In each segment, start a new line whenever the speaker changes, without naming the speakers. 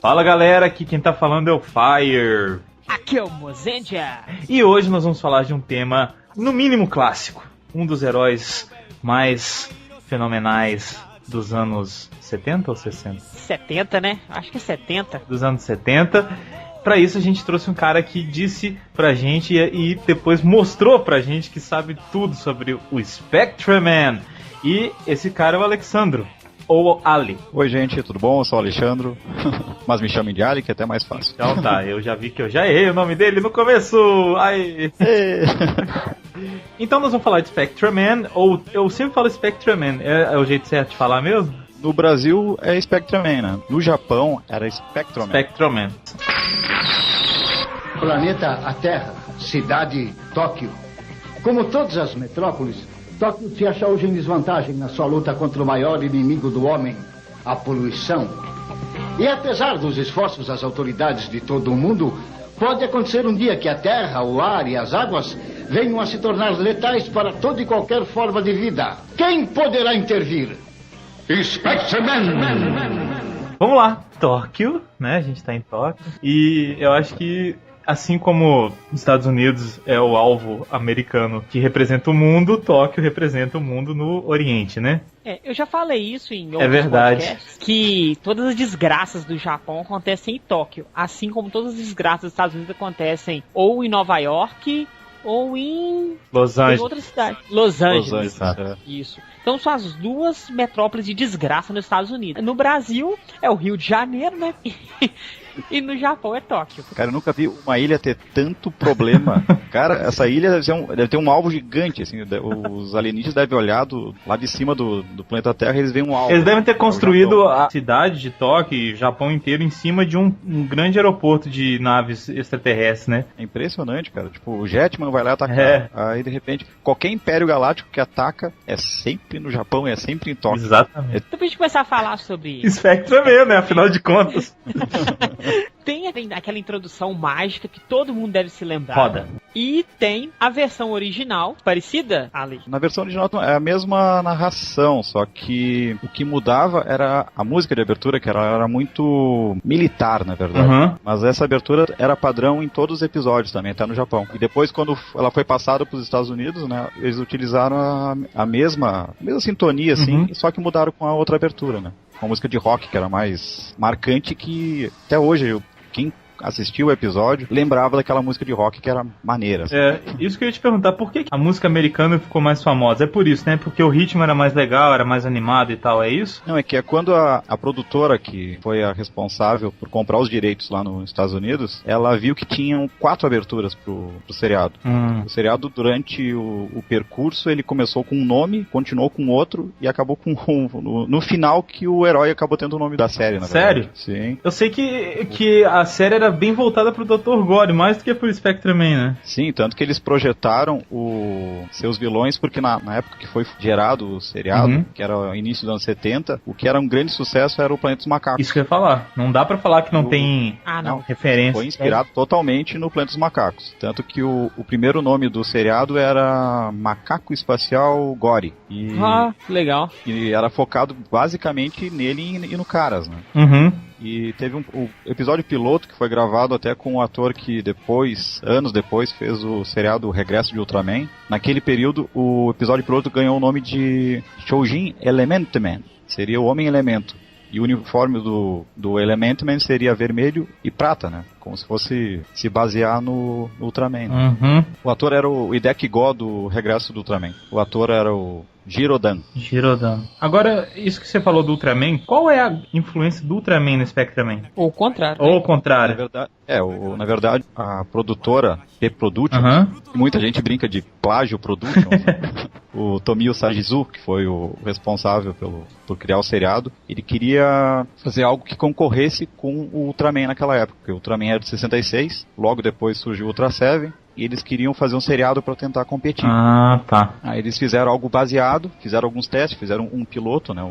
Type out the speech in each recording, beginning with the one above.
Fala galera, aqui quem tá falando é o Fire.
Aqui é o Mozendia.
E hoje nós vamos falar de um tema, no mínimo clássico. Um dos heróis mais fenomenais dos anos 70 ou 60?
70, né? Acho que é 70.
Dos anos 70. Pra isso a gente trouxe um cara que disse pra gente e depois mostrou pra gente que sabe tudo sobre o Spectreman. E esse cara é o Alexandro. Ou Ali.
Oi gente, tudo bom? Eu sou o Alexandro, mas me chamem de Ali, que é até mais fácil.
Então tá, eu já vi que eu já errei o nome dele no começo. Ai. Então nós vamos falar de Spectreman, ou eu sempre falo Spectreman, é o jeito certo de falar mesmo?
No Brasil é Spectreman, né? No Japão era Spectroman.
Spectreman.
Planeta a Terra, cidade Tóquio. Como todas as metrópoles, Tóquio se acha hoje em desvantagem na sua luta contra o maior inimigo do homem, a poluição. E apesar dos esforços das autoridades de todo o mundo, pode acontecer um dia que a terra, o ar e as águas venham a se tornar letais para toda e qualquer forma de vida. Quem poderá intervir? Spectreman!
Vamos lá, Tóquio, né? A gente tá em Tóquio. E eu acho que, assim como os Estados Unidos é o alvo americano que representa o mundo, Tóquio representa o mundo no Oriente, né?
Eu já falei isso em outros podcasts, que todas as desgraças do Japão acontecem em Tóquio, assim como todas as desgraças dos Estados Unidos acontecem ou em Nova York ou em
Los Angeles.
Outra cidade. Los Angeles.
Tá.
Isso. Então são as duas metrópoles de desgraça nos Estados Unidos. No Brasil é o Rio de Janeiro, né? E no Japão é Tóquio.
Cara, eu nunca vi uma ilha ter tanto problema. Cara, essa ilha deve ter um alvo gigante, assim. Os alienígenas devem olhar lá de cima do planeta Terra e eles veem um alvo.
Eles devem ter construído a cidade de Tóquio e o Japão inteiro em cima de um grande aeroporto de naves extraterrestres, né?
É impressionante, cara. Tipo, o Jetman vai lá atacar. Aí, de repente, qualquer império galáctico que ataca é sempre no Japão, é sempre em Tóquio.
Exatamente.
Então pra gente começar a falar sobre
Spectreman, né? Afinal de contas.
Tem aquela introdução mágica que todo mundo deve se lembrar.
Roda.
E tem a versão original, parecida, Ali.
Na versão original é a mesma narração, só que o que mudava era a música de abertura, que era muito militar, na verdade.
Uhum.
Mas essa abertura era padrão em todos os episódios também, até no Japão. E depois, quando ela foi passada para os Estados Unidos, né, eles utilizaram a mesma sintonia, assim, só que mudaram com a outra abertura, né? Uma música de rock que era mais marcante, que até hoje quem assistiu o episódio lembrava daquela música de rock que era maneira. Assim.
Isso que eu ia te perguntar, por que a música americana ficou mais famosa? É por isso, né? Porque o ritmo era mais legal, era mais animado e tal, é isso?
Não, é que é quando a produtora, que foi a responsável por comprar os direitos lá nos Estados Unidos, ela viu que tinham 4 aberturas pro seriado. O seriado, durante o percurso, ele começou com um nome, continuou com outro e acabou com no final que o herói acabou tendo o nome da série, na verdade.
Sério?
Sim.
Eu sei que a série era bem voltada pro Dr. Gore, mais do que pro Spectreman, né?
Sim, tanto que eles projetaram seus vilões, porque na época que foi gerado o seriado, que era o início dos anos 70, o que era um grande sucesso era o Planeta dos Macacos.
Isso que eu ia falar. Não dá pra falar que não tem referência.
Foi inspirado totalmente no Planeta dos Macacos. Tanto que o primeiro nome do seriado era Macaco Espacial Gore. Que
legal.
E era focado basicamente nele e no Caras, né? E teve o episódio piloto que foi gravado até com um ator que anos depois, fez o seriado Regresso de Ultraman. Naquele período, o episódio piloto ganhou o nome de Shoujin Elementman. Seria o Homem Elemento. E o uniforme do Elementman seria vermelho e prata, né? Como se fosse se basear no Ultraman. Né? O ator era o Hideki Go do Regresso do Ultraman. O ator era o Girodan.
Agora, isso que você falou do Ultraman, qual é a influência do Ultraman no Spectreman?
Ou o contrário.
Ou o contrário.
Na verdade, a produtora P-Production, muita gente brinca de plágio production, o Tomio Sajizu, que foi o responsável por criar o seriado, ele queria fazer algo que concorresse com o Ultraman naquela época, porque o Ultraman era de 66, logo depois surgiu o Ultra Seven, e eles queriam fazer um seriado para tentar competir. Aí eles fizeram algo baseado, fizeram alguns testes, fizeram um piloto, né?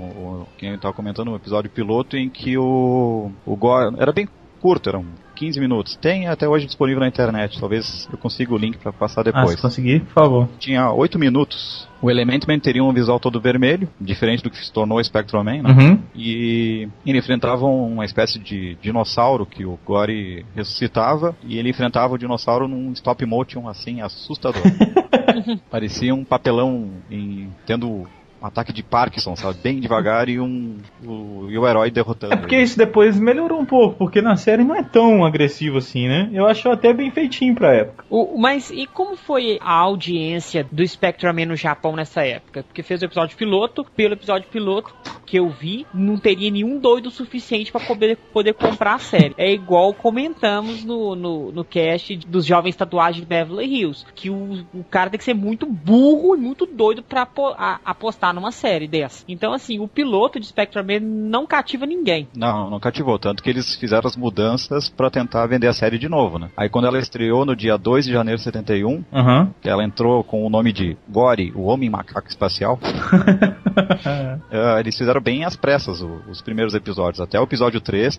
Quem estava comentando, um episódio piloto em que o Gore era bem curto, eram 15 minutos. Tem até hoje disponível na internet, talvez eu consiga o link pra passar depois.
Se conseguir, por favor.
Tinha 8 minutos. O Elementman teria um visual todo vermelho, diferente do que se tornou o Spectrum-Man, né?
Uhum.
E ele enfrentava uma espécie de dinossauro que o Gore ressuscitava, e ele enfrentava o dinossauro num stop motion assim, assustador. Parecia um papelão tendo um ataque de Parkinson, sabe? Bem devagar e o herói derrotando.
É porque isso depois melhorou um pouco, porque na série não é tão agressivo assim, né? Eu acho até bem feitinho pra época.
Mas e como foi a audiência do Spectrum-Man no Japão nessa época? Porque fez o episódio piloto, pelo episódio piloto que eu vi, não teria nenhum doido suficiente pra poder comprar a série. É igual comentamos no cast dos Jovens Tatuagens de Beverly Hills, que o cara tem que ser muito burro e muito doido pra apostar numa série dessa. Então, assim, o piloto de Spectrum-Man não cativa ninguém.
Não cativou, tanto que eles fizeram as mudanças pra tentar vender a série de novo, né? Aí quando ela estreou no dia 2 de janeiro de 71, ela entrou com o nome de Gore, o Homem Macaco Espacial. Eles fizeram bem às pressas os primeiros episódios. Até o episódio 3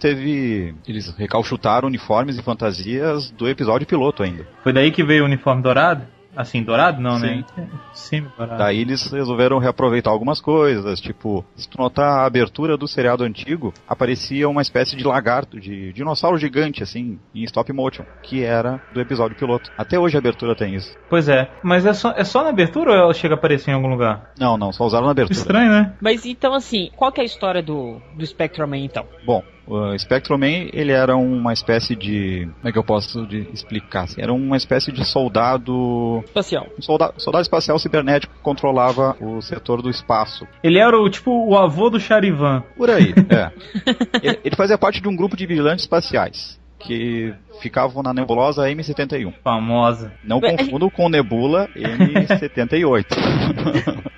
eles recalchutaram uniformes e fantasias do episódio piloto ainda.
Foi daí que veio o uniforme dourado? Assim, dourado não,
sim,
né? Sim, dourado.
Daí eles resolveram reaproveitar algumas coisas, tipo, se tu notar a abertura do seriado antigo, aparecia uma espécie de lagarto, de dinossauro gigante, assim, em stop motion, que era do episódio piloto. Até hoje a abertura tem isso.
Pois é, mas é só na abertura ou ela chega a aparecer em algum lugar?
Não, só usaram na abertura.
Estranho, né?
Mas então, assim, qual que é a história do Spectrum-Man, então?
Bom, o Spectrum-Man, ele era uma espécie de... Como é que eu posso explicar? Assim, era uma espécie de soldado...
espacial.
Um soldado espacial cibernético que controlava o setor do espaço.
Ele era o avô do Charivan.
Por aí, é. Ele fazia parte de um grupo de vigilantes espaciais que ficavam na nebulosa M71.
Famosa.
Não confundo com Nebula M78.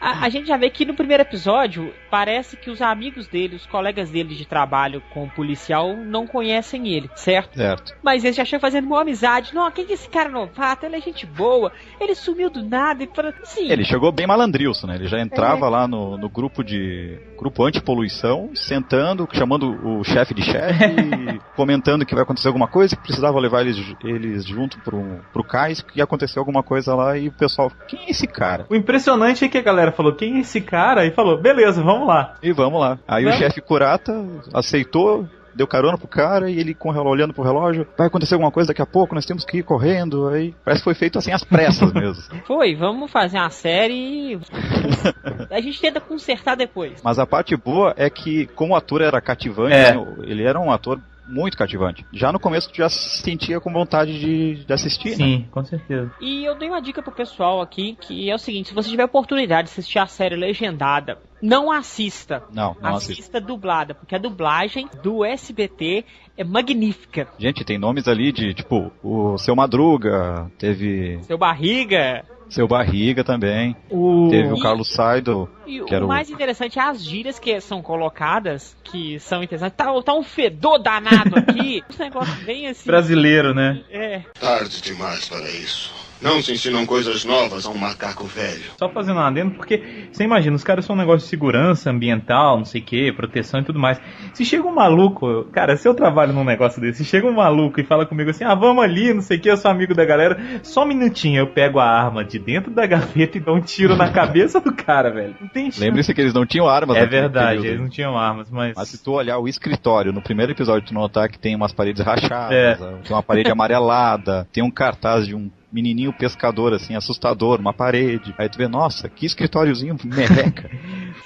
A gente já vê que no primeiro episódio parece que os amigos dele, os colegas dele de trabalho com o policial não conhecem ele, certo?
Certo.
Mas eles já chegam fazendo uma amizade. Não, quem que é esse cara novato? Ele é gente boa. Ele sumiu do nada. Assim,
ele chegou bem malandrilson, né? Ele já entrava lá no grupo anti-poluição, sentando, chamando o chefe de chefe e comentando que vai acontecer alguma coisa, que precisava levar eles junto pro cais, que ia acontecer alguma coisa lá, e o pessoal, quem é esse cara?
O impressionante é que a galera falou, quem é esse cara? E falou, beleza, vamos lá.
E vamos lá. Aí o chefe Kurata aceitou, deu carona pro cara, e ele olhando pro relógio, vai acontecer alguma coisa daqui a pouco, nós temos que ir correndo. Aí parece que foi feito assim às pressas mesmo.
Vamos fazer uma série e a gente tenta consertar depois.
Mas a parte boa é que, como o ator era cativante, ele era um ator muito cativante. Já no começo tu já se sentia com vontade de assistir,
sim,
né?
Com certeza.
E eu dei uma dica pro pessoal aqui, que é o seguinte, se você tiver oportunidade de assistir a série legendada, não assista.
Não
assista dublada, porque a dublagem do SBT é magnífica.
Gente, tem nomes ali de, tipo, o Seu Madruga, teve... Seu Barriga também. Teve o Carlos Saido.
E o mais interessante é as gírias que são colocadas, que são interessantes. Tá um fedor danado aqui. Esse negócio bem assim...
brasileiro, né?
É.
Tarde demais para isso. Não se ensinam coisas novas a um macaco velho.
Só fazendo um adendo, porque você imagina, os caras são um negócio de segurança ambiental, não sei o que, proteção e tudo mais. Se chega um maluco, cara, se eu trabalho num negócio desse, se chega um maluco e fala comigo assim, vamos ali, não sei o que, eu sou amigo da galera, só um minutinho, eu pego a arma de dentro da gaveta e dou um tiro na cabeça do cara, velho. Não tem chance.
Lembre-se que eles não tinham armas.
É verdade, eles não tinham armas, mas...
Mas se tu olhar o escritório, no primeiro episódio tu notar que tem umas paredes rachadas, tem uma parede amarelada, tem um cartaz de um menininho pescador, assim, assustador, uma parede. Aí tu vê, nossa, que escritóriozinho merreca.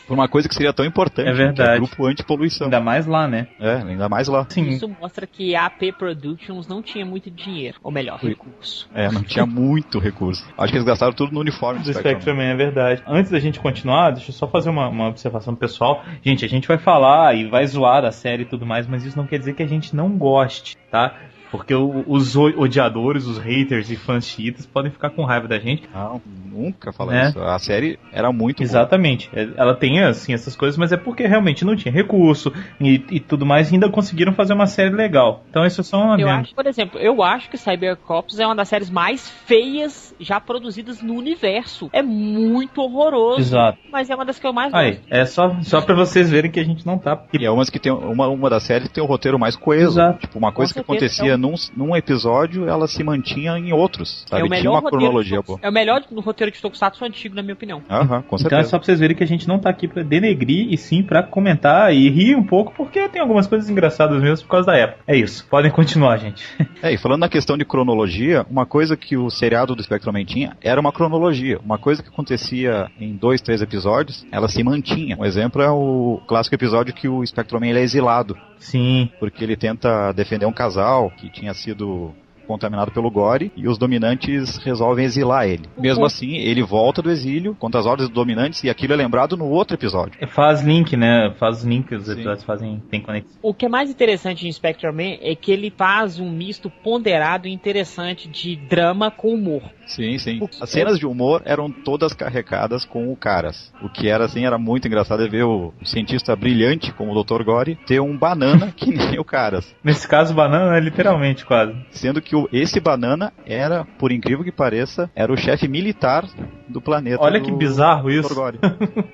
Por uma coisa que seria tão importante.
É verdade.
Que é o grupo anti-poluição.
Ainda mais lá, né?
Ainda mais lá.
Sim. Isso mostra que a AP Productions não tinha muito dinheiro. Ou melhor, recurso.
Não tinha muito recurso. Acho que eles gastaram tudo no uniforme
do Spectrum-Man, é verdade. Antes da gente continuar, deixa eu só fazer uma observação pessoal. Gente, a gente vai falar e vai zoar da série e tudo mais, mas isso não quer dizer que a gente não goste, tá? Porque os odiadores, os haters e fãs chiitas podem ficar com raiva da gente.
Não, nunca falar isso. A série era muito
Exatamente.
boa.
Ela tem, assim, essas coisas, mas é porque realmente não tinha recurso e tudo mais, e ainda conseguiram fazer uma série legal. Então isso é só uma
adendo. Por exemplo, eu acho que Cybercops é uma das séries mais feias já produzidas no universo. É muito horroroso.
Exato.
Mas é uma das que eu mais gosto.
É só pra vocês verem que a gente não tá...
E é umas que tem uma das séries que tem o roteiro mais coeso.
Exato.
Tipo, uma coisa que acontecia num episódio, ela se mantinha em outros, sabe? Tinha uma cronologia boa.
É o melhor roteiro de Tokusatsu antigo, na minha opinião.
Aham, com certeza.
Então é só pra vocês verem que a gente não tá aqui pra denegrir, e sim pra comentar e rir um pouco, porque tem algumas coisas engraçadas mesmo por causa da época. É isso. Podem continuar, gente.
E falando na questão de cronologia, uma coisa que o seriado do Spectrum Man tinha era uma cronologia. Uma coisa que acontecia em 2, 3 episódios, ela se mantinha. Um exemplo é o clássico episódio que o Spectrum Man ele é exilado.
Sim.
Porque ele tenta defender um casal que tinha sido contaminado pelo Gore, e os dominantes resolvem exilar ele. Mesmo assim, ele volta do exílio contra as ordens dos dominantes, e aquilo é lembrado no outro episódio.
Faz link, né? Faz link, os episódios tem conexão.
O que é mais interessante em Spectrum Man é que ele faz um misto ponderado e interessante de drama com humor.
Sim, sim. As cenas de humor eram todas carregadas com o Caras. O que era, assim, era muito engraçado ver o cientista brilhante, como o Dr. Gore, ter um banana que nem o Caras.
Nesse caso, banana é literalmente quase.
Sendo que esse banana era, por incrível que pareça, era o chefe militar do planeta.
Olha que bizarro isso.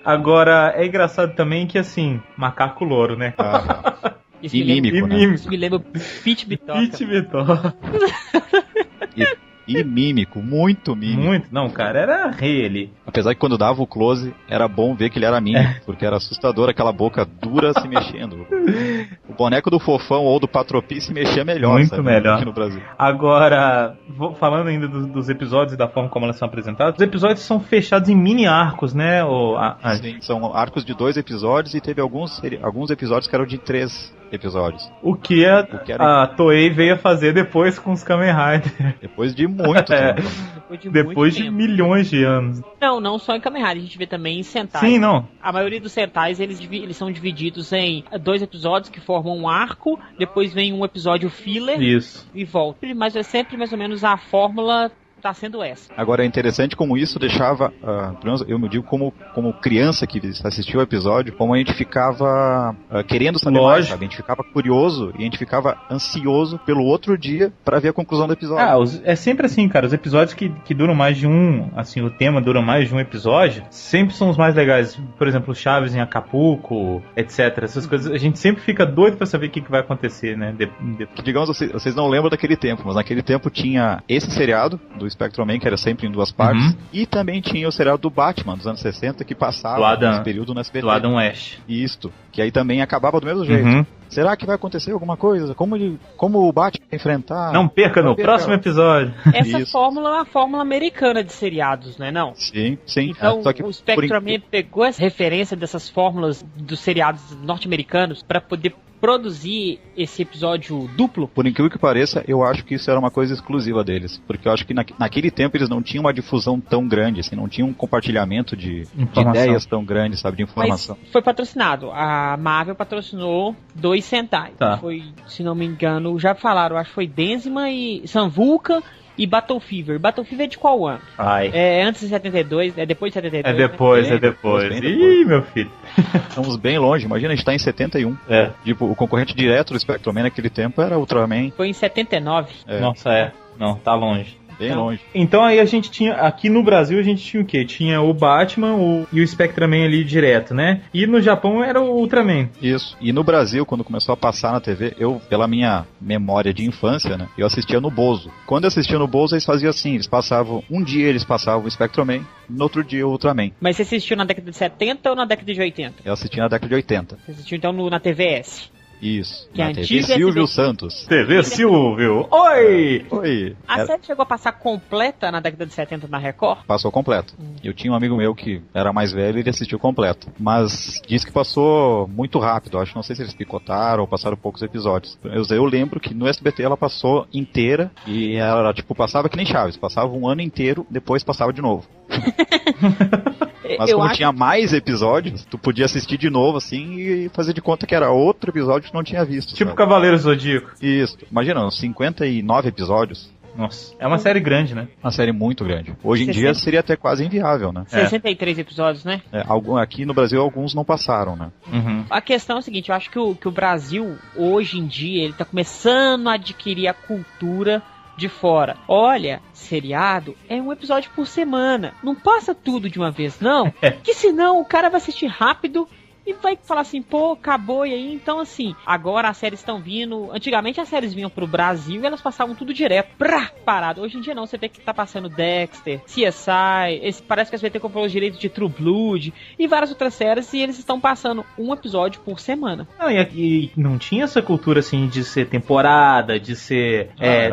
Agora, é engraçado também que, assim, macaco louro, né?
E mímico, né?
Isso me lembra Pete Bitoca.
Pete Bitoca.
E mímico, muito mímico.
Muito, não, o cara era rei ali.
Apesar que quando dava o close, era bom ver que ele era mímico, porque era assustador aquela boca dura se mexendo. O boneco do Fofão ou do Patropi se mexia melhor,
muito
sabe,
melhor
aqui no Brasil.
Agora, falando ainda dos episódios e da forma como elas são apresentadas, os episódios são fechados em mini arcos, né?
Sim, são arcos de 2 episódios, e teve alguns episódios que eram de 3 episódios.
O que a Toei veio a fazer depois com os Kamen Rider.
Depois de muito tempo.
Depois de milhões de anos.
Não só em Kamen Rider, a gente vê também em Sentai.
Sim, não.
A maioria dos Sentais, eles são divididos em 2 episódios que formam um arco, depois vem um episódio filler.
Isso.
E volta. Mas é sempre mais ou menos a fórmula tá sendo essa.
Agora é interessante como isso deixava, eu me digo como criança que assistiu o episódio, como a gente ficava querendo saber mais, sabe? A gente ficava curioso e a gente ficava ansioso pelo outro dia pra ver a conclusão do episódio.
É sempre assim, cara, os episódios que duram mais de o tema dura mais de um episódio, sempre são os mais legais. Por exemplo, Chaves em Acapulco, etc. Essas coisas, a gente sempre fica doido pra saber o que vai acontecer, né?
Digamos, vocês não lembram daquele tempo, mas naquele tempo tinha esse seriado do Spectrum Man, que era sempre em 2 partes, e também tinha o seriado do Batman, dos anos 60, que passava nesse período no SBT.
Do Adam West.
Isto, que aí também acabava do mesmo jeito. Será que vai acontecer alguma coisa? Como o Batman vai enfrentar?
Não perca no próximo episódio.
Essa fórmula é uma fórmula americana de seriados, não é não?
Sim.
Então só que o Spectrum Man pegou essa referência dessas fórmulas dos seriados norte-americanos para poder produzir esse episódio duplo.
Por incrível que pareça, eu acho que isso era uma coisa exclusiva deles, porque eu acho que naquele tempo eles não tinham uma difusão tão grande, assim, não tinham um compartilhamento de ideias tão grandes, sabe, de informação.
Mas foi patrocinado. A Marvel patrocinou 2 Sentai.
Tá.
Foi, se não me engano, já falaram, acho que foi Denzima e Sanvulca e Battle Fever. Battle Fever é de qual ano? É antes de 72, é depois de 72.
É depois. Ih, meu filho.
Estamos bem longe, imagina, a gente tá em 71. Tipo, o concorrente direto do Spectrum Man naquele tempo era Ultraman.
Foi em 79.
Nossa, não, tá longe.
Bem longe.
Então aí a gente tinha, aqui no Brasil a gente tinha o quê? Tinha o Batman e o Spectrum Man ali direto, né? E no Japão era o Ultraman.
Isso. E no Brasil, quando começou a passar na TV, pela minha memória de infância, né? Eu assistia no Bozo. Quando eu assistia no Bozo, eles faziam assim, um dia eles passavam o Spectrum Man, no outro dia o Ultraman.
Mas você assistiu na década de 70 ou na década de 80?
Eu assisti na década de 80.
Você assistiu então na TVS?
Isso,
que
na TV Silvio Santos.
TV Silvio, oi!
A série chegou a passar completa na década de 70 na Record?
Passou completo. Eu tinha um amigo meu que era mais velho e ele assistiu completo. Mas disse que passou muito rápido, não sei se eles picotaram ou passaram poucos episódios. Eu lembro que no SBT ela passou inteira e ela, passava que nem Chaves, passava um ano inteiro, depois passava de novo. Mas como tinha mais episódios, tu podia assistir de novo, assim, e fazer de conta que era outro episódio que não tinha visto.
Tipo Cavaleiro Zodíaco.
Isso. Imagina, uns 59 episódios.
Nossa, é uma série grande, né?
Uma série muito grande. Hoje em dia seria até quase inviável, né?
63 episódios, né?
Aqui no Brasil alguns não passaram, né?
Uhum.
A questão é a seguinte, eu acho que o Brasil, hoje em dia, ele tá começando a adquirir a cultura de fora. Olha, seriado é um episódio por semana. Não passa tudo de uma vez, não. Que senão o cara vai assistir rápido e vai falar assim, pô, acabou, e aí, então assim, agora as séries estão vindo, antigamente as séries vinham pro Brasil e elas passavam tudo direto, parado. Hoje em dia não, você vê que tá passando Dexter, CSI, parece que a SBT comprou os direitos de True Blood e várias outras séries, e eles estão passando um episódio por semana.
Não, e não tinha essa cultura assim de ser temporada, de ser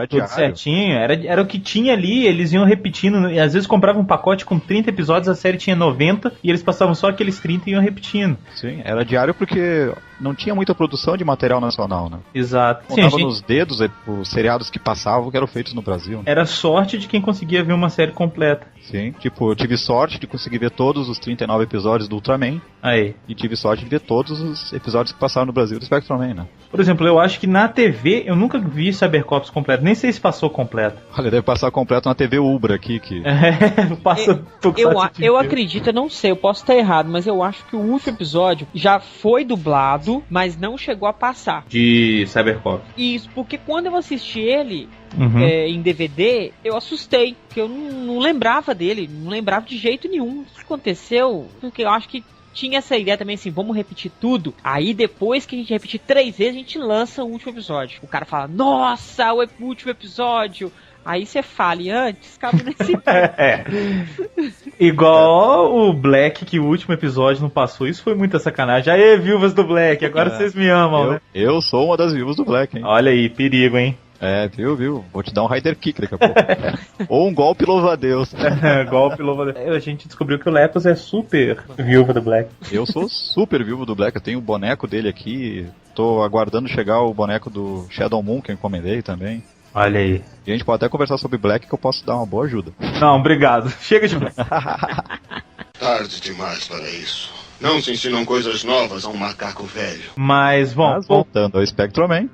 tudo certinho, era o que tinha ali, eles iam repetindo, e às vezes compravam um pacote com 30 episódios, a série tinha 90 e eles passavam só aqueles 30 e iam repetindo.
Sim, era diário porque não tinha muita produção de material nacional, né?
Exato.
Contava nos dedos os seriados que passavam que eram feitos no Brasil. Né?
Era sorte de quem conseguia ver uma série completa.
Sim, tipo, eu tive sorte de conseguir ver todos os 39 episódios do Ultraman.
Aí.
E tive sorte de ver todos os episódios que passaram no Brasil do Spectreman, né?
Por exemplo, eu acho que na TV eu nunca vi Cybercops completo, nem sei se passou completo.
Olha, deve passar completo na TV Ubra aqui. Que...
passa
eu acredito, eu não sei, eu posso estar errado, mas eu acho que o último episódio já foi dublado, mas não chegou a passar.
De Cybercops.
Isso, porque quando eu assisti ele em DVD, eu assustei, porque eu não lembrava dele, não lembrava de jeito nenhum. O que aconteceu? Porque eu acho que tinha essa ideia também assim, vamos repetir tudo. Aí depois que a gente repetir 3 vezes, a gente lança o último episódio. O cara fala, nossa, o último episódio. Aí você fala, e antes, cabe nesse
Igual o Black, que o último episódio não passou. Isso foi muita sacanagem. Aê, viúvas do Black, agora vocês me amam, né?
Eu sou uma das viúvas do Black, hein?
Olha aí, perigo, hein?
Viu? Vou te dar um Rider Kick daqui a pouco. Ou um golpe louva-a-Deus.
Golpe louva-a-Deus. A gente descobriu que o Lepos é super viúva do Black.
Eu sou super viúva do Black. Eu tenho o boneco dele aqui. Tô aguardando chegar o boneco do Shadow Moon, que eu encomendei também.
Olha aí.
E a gente pode até conversar sobre Black, que eu posso dar uma boa ajuda.
Não, obrigado. Chega de Black.
Tarde demais para isso. Não se ensinam coisas novas a um macaco velho.
Mas, bom...
voltando ao Spectreman.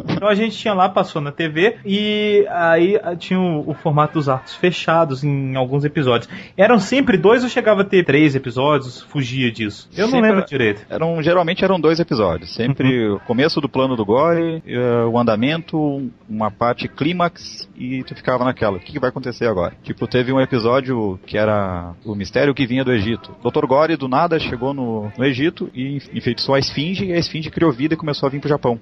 Então a gente tinha lá, passou na TV, e aí tinha o formato dos arcos fechados em alguns episódios. Eram sempre 2 ou chegava a ter 3 episódios? Fugia disso. Eu não lembro direito.
Geralmente eram 2 episódios. Sempre o começo do plano do Gore, o andamento, uma parte clímax, e tu ficava naquela. O que vai acontecer agora? Tipo, teve um episódio que era o mistério que vinha do Egito. Dr. Gore, do nada, chegou no Egito e enfeitiçou a Esfinge, e a Esfinge criou vida e começou a vir pro Japão.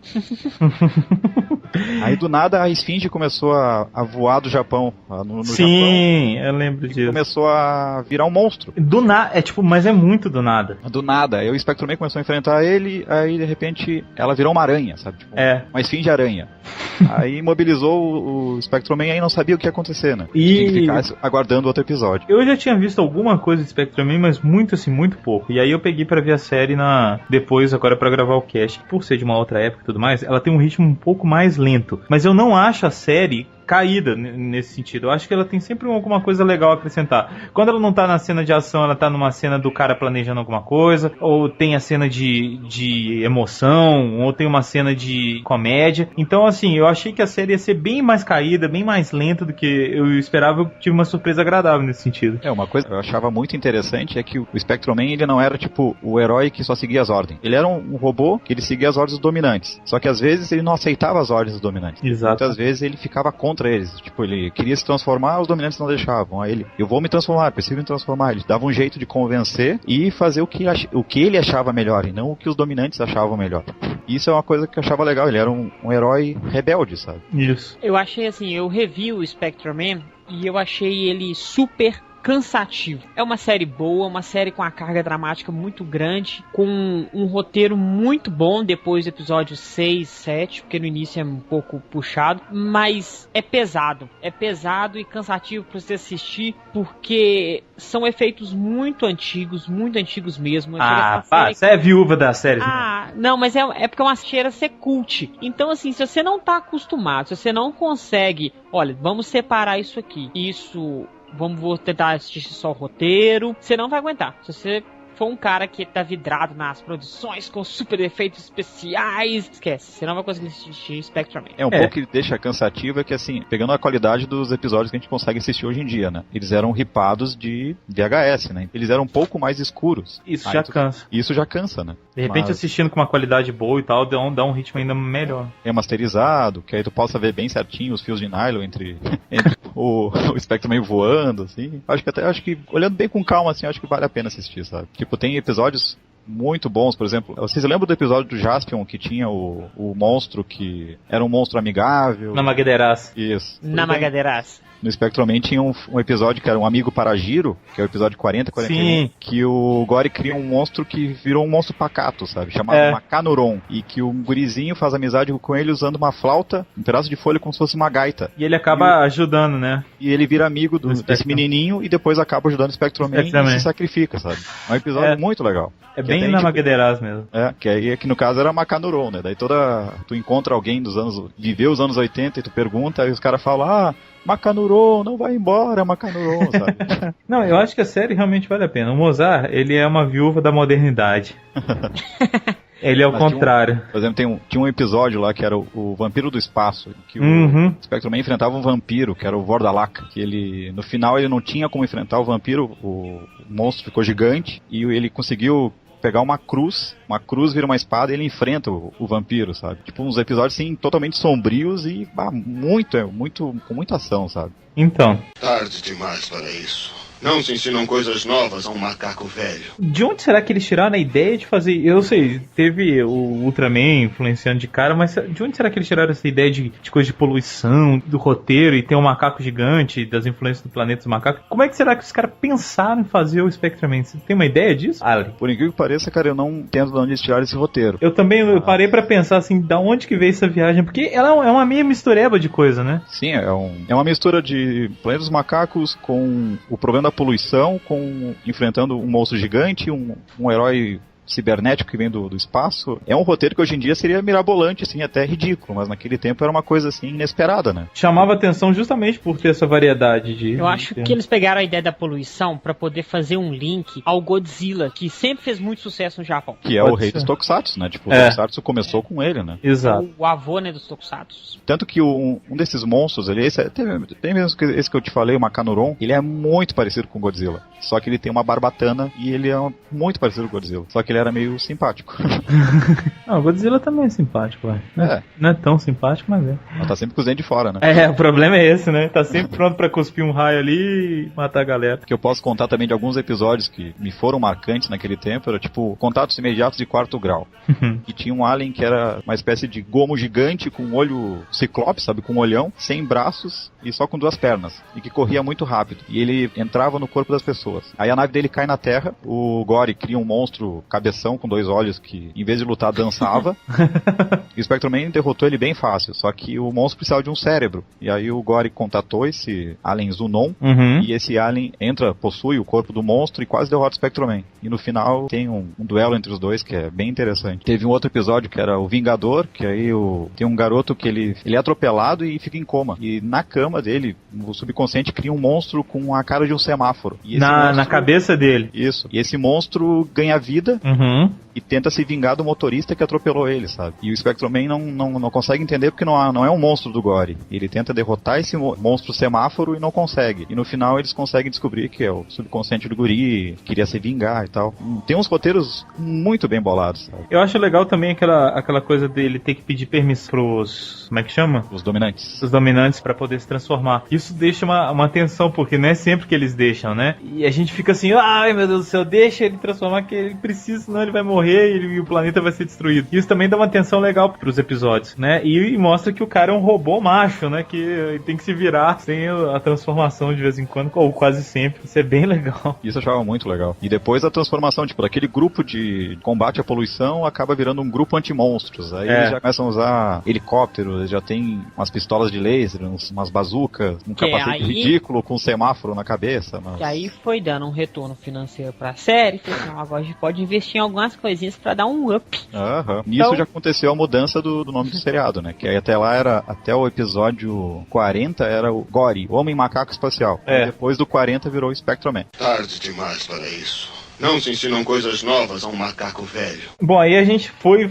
Aí do nada a Esfinge começou a voar do Japão no
Sim,
Japão,
eu lembro disso.
Começou a virar um monstro.
Do nada, mas é muito do nada.
Do nada. Aí o Spectreman começou a enfrentar ele, aí de repente ela virou uma aranha, sabe? Tipo, uma Esfinge aranha. Aí imobilizou o Spectreman e aí não sabia o que ia acontecer, né? Tinha que ficar aguardando outro episódio.
Eu já tinha visto alguma coisa de Spectreman, mas muito pouco. E aí eu peguei pra ver a série depois, agora pra gravar o cast. Por ser de uma outra época e tudo mais, ela tem um ritmo um pouco mais lento. Mas eu não acho a série caída nesse sentido. Eu acho que ela tem sempre alguma coisa legal a acrescentar. Quando ela não tá na cena de ação, ela tá numa cena do cara planejando alguma coisa, ou tem a cena de emoção, ou tem uma cena de comédia. Então, assim, eu achei que a série ia ser bem mais caída, bem mais lenta do que eu esperava. Eu tive uma surpresa agradável nesse sentido.
Uma coisa que eu achava muito interessante é que o Spectreman, ele não era tipo o herói que só seguia as ordens. Ele era um robô que ele seguia as ordens dos dominantes. Só que às vezes ele não aceitava as ordens dos dominantes.
Exato.
Muitas vezes ele ficava contra eles. Tipo, ele queria se transformar, os dominantes não deixavam. Aí ele, eu vou me transformar, preciso me transformar. Ele dava um jeito de convencer e fazer o que ele achava melhor e não o que os dominantes achavam melhor. Isso é uma coisa que eu achava legal. Ele era um herói rebelde, sabe?
Isso.
Eu achei assim, eu revi o Spectreman e eu achei ele super cansativo. É uma série boa, uma série com a carga dramática muito grande, com um roteiro muito bom depois do episódio 6, 7, porque no início é um pouco puxado, mas é pesado e cansativo para você assistir, porque são efeitos muito antigos mesmo.
Você é viúva da série.
Não, mas é porque é uma cheira a ser cult. Então, assim, se você não tá acostumado, se você não consegue, olha, vamos separar isso aqui, isso vou tentar assistir só o roteiro. Você não vai aguentar. Se você for um cara que tá vidrado nas produções com super efeitos especiais, esquece, você não vai conseguir assistir Spectrum Man.
Um pouco que deixa cansativo é que, assim, pegando a qualidade dos episódios que a gente consegue assistir hoje em dia, né? Eles eram ripados de VHS, né? Eles eram um pouco mais escuros.
Isso já cansa.
Isso já cansa, né?
De repente, assistindo com uma qualidade boa e tal, dá um ritmo ainda melhor.
Remasterizado, que aí tu possa ver bem certinho os fios de nylon entre o Spectrum Man voando, assim. Acho que, olhando bem com calma, assim, acho que vale a pena assistir, sabe? Tipo, tem episódios muito bons, por exemplo, vocês lembram do episódio do Jaspion que tinha o monstro que era um monstro amigável?
Namagaderaço.
Isso.
Namagaderaço.
No Spectrum Man tinha um episódio que era um amigo Paragiro, que é o episódio 40-41,
Sim.
Que o Gory cria um monstro que virou um monstro pacato, sabe? Chamado Macanuron. E que o gurizinho faz amizade com ele usando uma flauta, um pedaço de folha como se fosse uma gaita.
E ele acaba ajudando, né?
E ele vira amigo desse menininho e depois acaba ajudando o Spectrum Man e se sacrifica, sabe? É um episódio muito legal.
É bem Namagaderaço mesmo.
Que no caso era Macanuron, né? Daí tu encontra alguém viveu os anos 80 e tu pergunta, aí os caras falam, Macanuron, não vai embora, Macanuron, sabe?
Não, eu acho que a série realmente vale a pena. O Mozart, ele é uma viúva da modernidade. Ele é o contrário.
Por exemplo, tinha um episódio lá que era o Vampiro do Espaço, que o Spectrum Man enfrentava um vampiro, que era o Vordalak, que ele, no final, ele não tinha como enfrentar o vampiro, o monstro ficou gigante, e ele conseguiu pegar uma cruz vira uma espada e ele enfrenta o vampiro, sabe? Tipo, uns episódios, assim, totalmente sombrios e com muita ação, sabe?
Então.
Tarde demais para isso. Não se ensinam coisas novas a um macaco velho.
De onde será que eles tiraram a ideia de fazer... Eu sei, teve o Ultraman influenciando de cara, mas de onde será que eles tiraram essa ideia de coisa de poluição, do roteiro, e ter um macaco gigante, das influências do planeta dos macacos? Como é que será que os caras pensaram em fazer o Spectrum Man? Você tem uma ideia disso, Ali?
Por incrível que pareça, cara, eu não entendo de onde eles tiraram esse roteiro.
Eu também eu parei pra pensar, assim, da onde que veio essa viagem, porque ela é uma meia mistureba de coisa, né?
Sim, é uma mistura de Planeta dos Macacos com o problema da poluição, enfrentando um monstro gigante, um herói cibernético que vem do espaço. É um roteiro que hoje em dia seria mirabolante, assim, até ridículo, mas naquele tempo era uma coisa, assim, inesperada, né?
Chamava atenção justamente por ter essa variedade de...
Eu acho que eles pegaram a ideia da poluição pra poder fazer um link ao Godzilla, que sempre fez muito sucesso no Japão.
Que é o rei dos Tokusatsu, né? Tipo, o Tokusatsu começou com ele, né?
Exato.
O avô, né, dos Tokusatsu.
Tanto que um desses monstros, tem mesmo esse que eu te falei, o Macanuron, ele é muito parecido com o Godzilla. Só que ele tem uma barbatana e ele é muito parecido com o Godzilla. Só que ele era meio simpático.
Não, o Godzilla também é simpático, ué. Não é tão simpático, mas é.
Mas tá sempre com os dentes de fora, né?
O problema é esse, né? Tá sempre pronto pra cuspir um raio ali e matar a galera.
Que eu posso contar também de alguns episódios que me foram marcantes naquele tempo, era tipo Contatos Imediatos de Quarto Grau. E tinha um alien que era uma espécie de gomo gigante com um olho ciclope, sabe? Com um olhão, sem braços e só com 2 pernas. E que corria muito rápido. E ele entrava no corpo das pessoas. Aí a nave dele cai na Terra, o Gory cria um monstro cabeção com 2 olhos que, em vez de lutar, dançava. E o Spectrum Man derrotou ele bem fácil, só que o monstro precisava de um cérebro. E aí o Gory contatou esse alien Zunon, e esse alien possui o corpo do monstro e quase derrota o Spectrum Man. E no final tem um duelo entre os dois que é bem interessante. Teve um outro episódio que era o Vingador, que aí tem um garoto que ele é atropelado e fica em coma. E na cama dele, o subconsciente cria um monstro com a cara de um semáforo. E
na cabeça dele.
Isso. E esse monstro ganha vida e tenta se vingar do motorista que atropelou ele, sabe? E o Spectrum Man não consegue entender porque não é um monstro do Gory. Ele tenta derrotar esse monstro semáforo e não consegue. E no final eles conseguem descobrir que é o subconsciente do guri, queria se vingar e tal. Tem uns roteiros muito bem bolados, sabe?
Eu acho legal também aquela coisa dele ter que pedir permissão pros... Como é que chama?
Os dominantes.
Os dominantes pra poder se transformar. Isso deixa uma tensão, porque não é sempre que eles deixam, né? E a gente fica assim, ai meu Deus do céu, deixa ele transformar que ele precisa, senão ele vai morrer e o planeta vai ser destruído. Isso também dá uma tensão legal pros episódios, né? E mostra que o cara é um robô macho, né? Que tem que se virar sem a transformação de vez em quando, ou quase sempre. Isso é bem legal.
Isso eu achava muito legal. E depois a transformação, tipo, daquele grupo de combate à poluição acaba virando um grupo anti-monstros. Aí eles já começam a usar helicópteros, já tem umas pistolas de laser, umas bazucas, um capacete ridículo com um semáforo na cabeça. Mas...
E aí foi dando um retorno financeiro pra série, falou assim, agora a gente pode investir em algumas coisas coisinhas pra dar um up.
Nisso então, já aconteceu a mudança do nome do seriado, né? Que aí até lá era, até o episódio 40 era o Gory, o Homem Macaco Espacial. E depois do 40 virou o Spectrum-Man.
Tarde demais para isso. Não se ensinam coisas novas a um macaco velho.
Bom, aí a gente foi,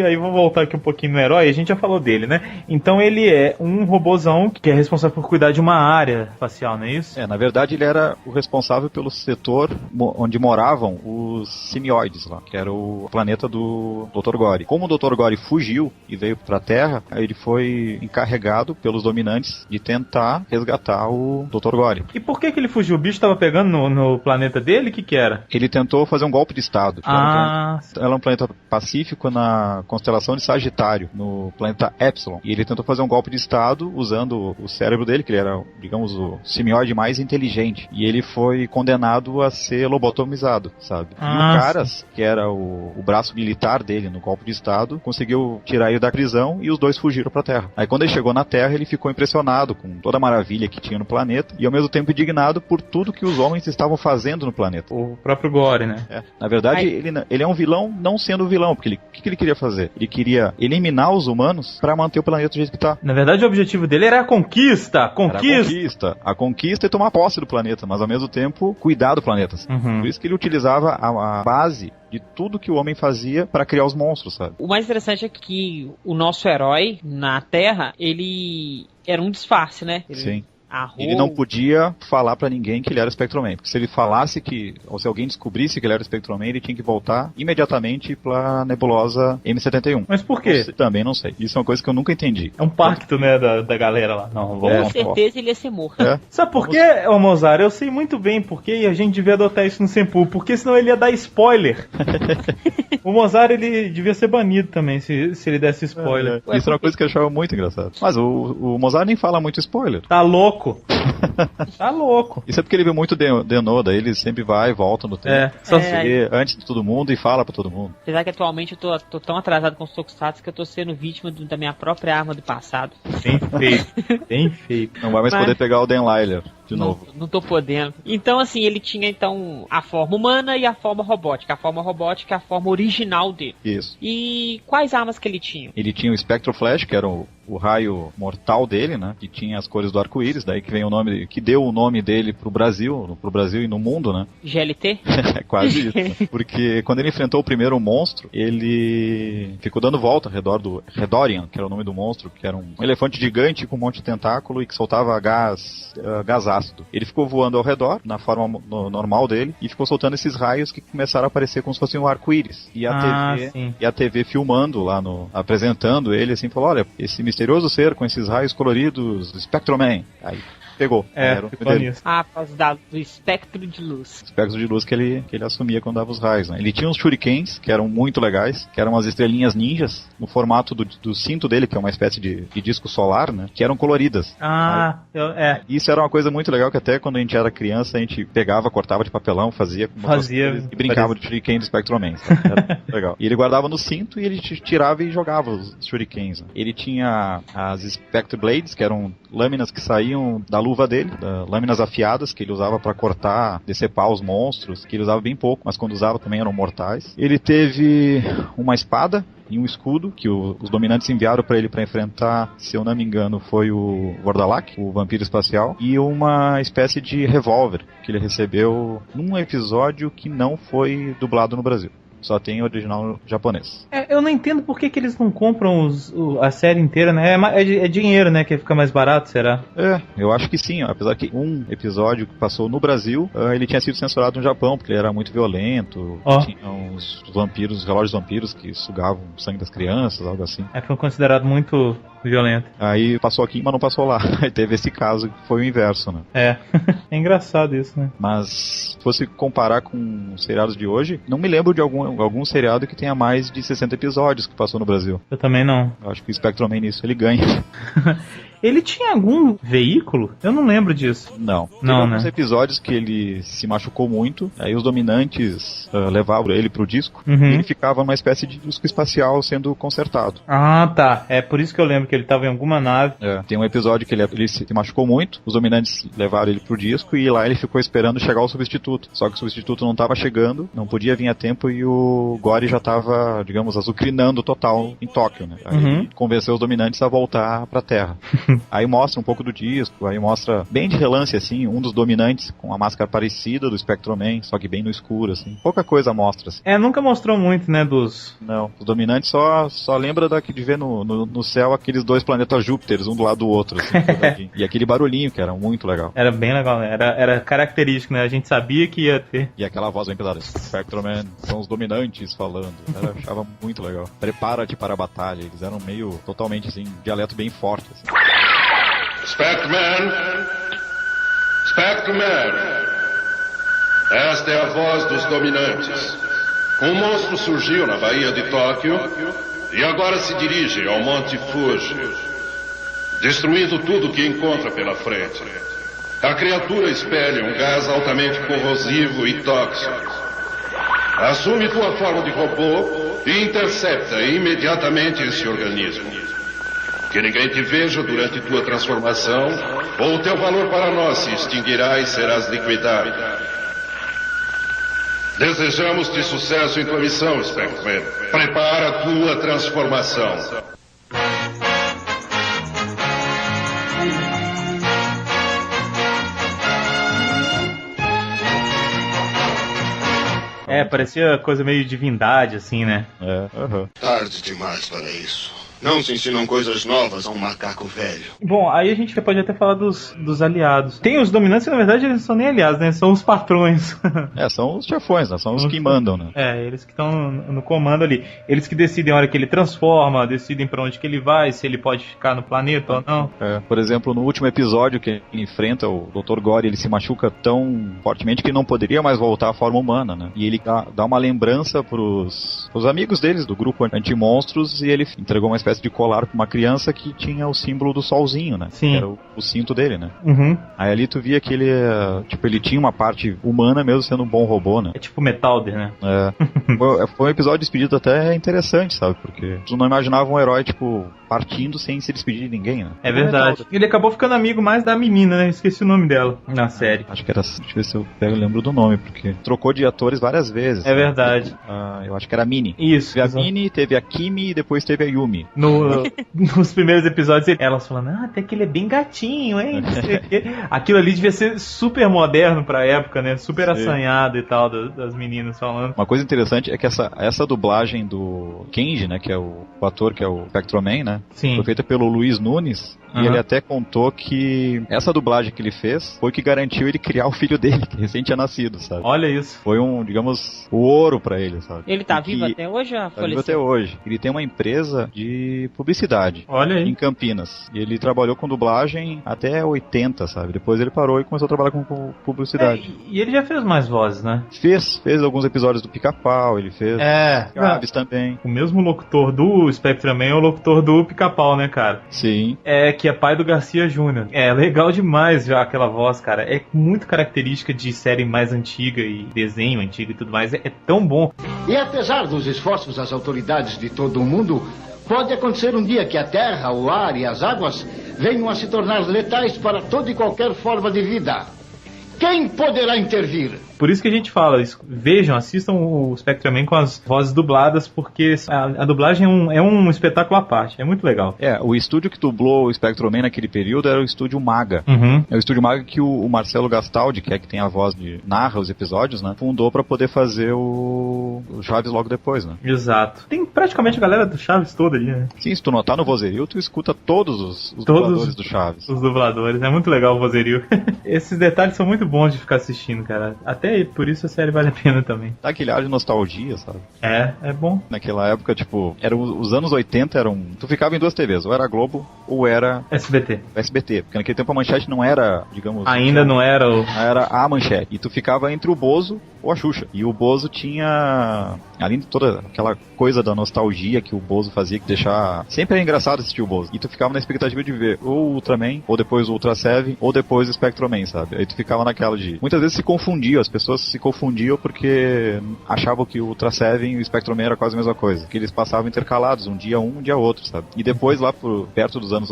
aí vou voltar aqui um pouquinho no herói, a gente já falou dele, né? Então ele é um robozão que é responsável por cuidar de uma área espacial, não é isso?
Na verdade ele era o responsável pelo setor onde moravam os simioides lá, que era o planeta do Dr. Gory. Como o Dr. Gory fugiu e veio pra Terra, aí ele foi encarregado pelos dominantes de tentar resgatar o Dr. Gory.
E por que ele fugiu? O bicho tava pegando no planeta dele? O que era?
Ele tentou fazer um golpe de estado. Era um planeta pacífico na constelação de Sagitário, no planeta Epsilon. E ele tentou fazer um golpe de estado usando o cérebro dele, que ele era, digamos, o simioide mais inteligente. E ele foi condenado a ser lobotomizado, sabe? E o Caras, que era o braço militar dele no golpe de estado, conseguiu tirar ele da prisão e os dois fugiram pra Terra. Aí quando ele chegou na Terra, ele ficou impressionado com toda a maravilha que tinha no planeta e ao mesmo tempo indignado por tudo que os homens estavam fazendo no planeta.
O próprio Gory, né?
Na verdade, ele é um vilão não sendo vilão, porque o que ele queria fazer? Ele queria eliminar os humanos pra manter o planeta do jeito que tá.
Na verdade, o objetivo dele era a conquista.
A conquista e tomar posse do planeta, mas ao mesmo tempo cuidar do planeta. Por isso que ele utilizava a base de tudo que o homem fazia para criar os monstros, sabe?
O mais interessante é que o nosso herói na Terra, ele era um disfarce, né?
Sim. Ele não podia falar pra ninguém que ele era o Spectrum-Man, porque se ele falasse ou se alguém descobrisse que ele era o Spectrum-Man, ele tinha que voltar imediatamente pra nebulosa M71.
Mas por quê?
Também não sei. Isso é uma coisa que eu nunca entendi.
É um pacto, né, da galera lá. Não,
com certeza ele ia ser morto.
Sabe por quê, ô Mozart? Eu sei muito bem porque a gente devia adotar isso no Senpu, porque senão ele ia dar spoiler. O Mozart, ele devia ser banido também, se ele desse spoiler.
Isso é uma coisa que eu achava muito engraçado. Mas o Mozart nem fala muito spoiler.
Tá louco. Tá louco.
Isso é porque ele viu muito Denoda, ele sempre vai e volta no tempo. Só vê antes de todo mundo e fala pra todo mundo.
Apesar que atualmente eu tô tão atrasado com os Tokusatsu que eu tô sendo vítima da minha própria arma do passado.
Bem feito.
Não vai mais poder pegar o Dan Lyler de novo.
Não tô podendo. Então, assim, ele tinha a forma humana e a forma robótica. A forma robótica é a forma original dele.
Isso.
E quais armas que ele tinha?
Ele tinha o Spectro Flash, que era o raio mortal dele, né? Que tinha as cores do arco-íris, daí que vem o nome, que deu o nome dele pro Brasil e no mundo, né?
GLT?
É quase isso. Porque quando ele enfrentou o primeiro monstro, ele ficou dando volta ao redor do Redorian, que era o nome do monstro, que era um elefante gigante com um monte de tentáculo e que soltava gás ácido. Ele ficou voando ao redor, na forma normal dele, e ficou soltando esses raios que começaram a aparecer como se fosse um arco-íris. E a TV filmando lá, apresentando ele, assim, falou, olha, esse misterioso ser com esses raios coloridos, Spectrum-Man. Aí pegou.
Ficou nisso.
Por causa do espectro de luz.
Espectro de luz que ele assumia quando dava os raios, né? Ele tinha uns shurikens, que eram muito legais, que eram umas estrelinhas ninjas, no formato do cinto dele, que é uma espécie de disco solar, né? Que eram coloridas. Isso era uma coisa muito legal, que até quando a gente era criança, a gente pegava, cortava de papelão, fazia e brincava de shuriken do Spectrum-Man. Era legal. E ele guardava no cinto e ele tirava e jogava os shurikens. Né? Ele tinha as Spectre Blades, que eram lâminas que saíam da luva dele, lâminas afiadas que ele usava para cortar, decepar os monstros, que ele usava bem pouco, mas quando usava também eram mortais. Ele teve uma espada e um escudo que os dominantes enviaram para ele para enfrentar, se eu não me engano, foi o Vordalak, o vampiro espacial, e uma espécie de revólver que ele recebeu num episódio que não foi dublado no Brasil. Só tem o original japonês.
Eu não entendo por que eles não compram a série inteira, né? É dinheiro, né? Que fica mais barato, será?
Eu acho que sim. Apesar que um episódio que passou no Brasil, ele tinha sido censurado no Japão, porque ele era muito violento. Tinha uns vampiros, os relógios vampiros que sugavam o sangue das crianças, algo assim.
Foi considerado muito violento.
Aí passou aqui, mas não passou lá. Aí teve esse caso que foi o inverso, né?
É engraçado isso, né?
Mas se fosse comparar com os seriados de hoje, não me lembro de algum seriado que tenha mais de 60 episódios que passou no Brasil.
Eu também não.
Eu acho que o Spectrum-Man nisso ele ganha.
Ele tinha algum veículo? Eu não lembro disso.
Não.
Não,
Teve alguns episódios que ele se machucou muito, aí os dominantes levavam ele pro disco, e ele ficava numa espécie de disco espacial sendo consertado.
Ah, tá. É por isso que eu lembro que ele tava em alguma nave.
Tem um episódio que ele se machucou muito, os dominantes levaram ele pro disco e lá ele ficou esperando chegar o substituto. Só que o substituto não tava chegando, não podia vir a tempo e o Gory já tava, digamos, azucrinando total em Tóquio, né? Aí ele convenceu os dominantes a voltar pra Terra. Aí mostra um pouco do disco, aí mostra bem de relance, assim, um dos dominantes com a máscara parecida do Spectroman, só que bem no escuro, assim. Pouca coisa mostra, assim.
Nunca mostrou muito, né,
Não, os dominantes só lembra de ver no céu aqueles dois planetas Júpiteres, um do lado do outro, assim. E aquele barulhinho, que era muito legal.
Era bem legal, né? Era característico, né? A gente sabia que ia ter.
E aquela voz bem pesada, Spectroman, são os dominantes falando. Eu achava muito legal. Prepara-te para a batalha. Eles eram meio, totalmente, assim, dialeto bem forte, assim.
Spectroman! Spectroman! Esta é a voz dos dominantes. Um monstro surgiu na Baía de Tóquio e agora se dirige ao Monte Fuji, destruindo tudo que encontra pela frente. A criatura espelha um gás altamente corrosivo e tóxico. Assume tua forma de robô e intercepta imediatamente esse organismo. Que ninguém te veja durante tua transformação, ou teu valor para nós se extinguirá e serás liquidado. Desejamos-te sucesso em tua missão, Spectreman. Prepara a tua transformação.
Parecia coisa meio divindade, assim, né?
Tarde demais para isso. Não se ensinam coisas novas a um macaco velho.
Bom, aí a gente pode até falar dos aliados. Tem os dominantes que, na verdade, eles não são nem aliados, né? São os patrões.
São os chefões, né? São os que mandam, né?
Eles que estão no comando ali. Eles que decidem a hora que ele transforma, decidem pra onde que ele vai, se ele pode ficar no planeta ou não.
Por exemplo, no último episódio que ele enfrenta o Dr. Gory, ele se machuca tão fortemente que ele não poderia mais voltar à forma humana, né? E ele dá uma lembrança pros amigos deles, do grupo anti-monstros, e ele entregou uma espécie de colar pra uma criança que tinha o símbolo do solzinho, né?
Sim.
Que era o cinto dele, né? Aí ali tu via que ele tinha uma parte humana mesmo sendo um bom robô, né?
É tipo Metalder, né?
Foi um episódio de despedida até interessante, sabe? Porque tu não imaginava um herói, tipo, partindo sem se despedir de ninguém, né?
É verdade. Ele acabou ficando amigo mais da menina, né? Esqueci o nome dela na série.
Acho que era... Deixa eu ver se eu lembro do nome, porque trocou de atores várias vezes.
É verdade.
Eu acho que era a Minnie.
Isso.
Teve a Minnie, teve a Kimi e depois teve a Yumi.
Nos primeiros episódios, elas falando, até que ele é bem gatinho, hein? Não sei o quê. Aquilo ali devia ser super moderno pra época, né? Super assanhado e tal, das meninas falando.
Uma coisa interessante é que essa dublagem do Kenji, né? Que é o ator que é o Spectroman, né?
Sim.
Foi feita pelo Luiz Nunes. E ele até contou que essa dublagem que ele fez foi que garantiu ele criar o filho dele, que recém tinha nascido, sabe?
Olha isso.
Foi digamos, o ouro pra ele, sabe?
Ele tá vivo até hoje?
Tá vivo até hoje. Ele tem uma empresa de publicidade.
Olha aí.
Em Campinas. E ele trabalhou com dublagem até 80, sabe? Depois ele parou e começou a trabalhar com publicidade.
E ele já fez mais vozes, né?
Fez alguns episódios do Pica-Pau, ele fez Chaves também.
O mesmo locutor do Spectreman é o locutor do Pica-Pau, né, cara?
Sim.
Que é pai do Garcia Júnior. É legal demais já aquela voz, cara. É muito característica de série mais antiga e desenho antigo e tudo mais. É tão bom.
E apesar dos esforços das autoridades de todo o mundo, pode acontecer um dia que a terra, o ar e as águas venham a se tornar letais para toda e qualquer forma de vida. Quem poderá intervir?
Por isso que a gente fala, vejam, assistam o Spectreman com as vozes dubladas, porque a dublagem é um espetáculo à parte, é muito legal.
O estúdio que dublou o Spectreman naquele período era o estúdio Maga. É o estúdio Maga que o Marcelo Gastaldi, que tem a voz narra os episódios, né, fundou pra poder fazer o Chaves logo depois, né.
Exato. Tem praticamente a galera do Chaves toda ali, né.
Sim, se tu notar no vozerio, tu escuta todos os dubladores do Chaves.
Os dubladores, é muito legal o vozerio. Esses detalhes são muito bons de ficar assistindo, cara. Até por isso a série vale a pena também.
Dá aquele ar de nostalgia, sabe?
É bom.
Naquela época, tipo, os anos 80 eram... Tu ficava em duas TVs, ou era Globo, ou era...
SBT.
Porque naquele tempo a Manchete não era, digamos...
Ainda não era
Era a Manchete. E tu ficava entre o Bozo ou a Xuxa. E o Bozo tinha, além de toda aquela coisa da nostalgia que o Bozo fazia, que deixar... Sempre era engraçado assistir o Bozo. E tu ficava na expectativa de ver ou o Ultraman, ou depois o Ultra Seven, ou depois o Spectroman, sabe? Aí tu ficava naquela de... Muitas vezes se confundiam, as pessoas se confundiam porque achavam que o Ultra Seven e o Spectroman era quase a mesma coisa. Que eles passavam intercalados, um dia outro, sabe? E depois lá perto dos anos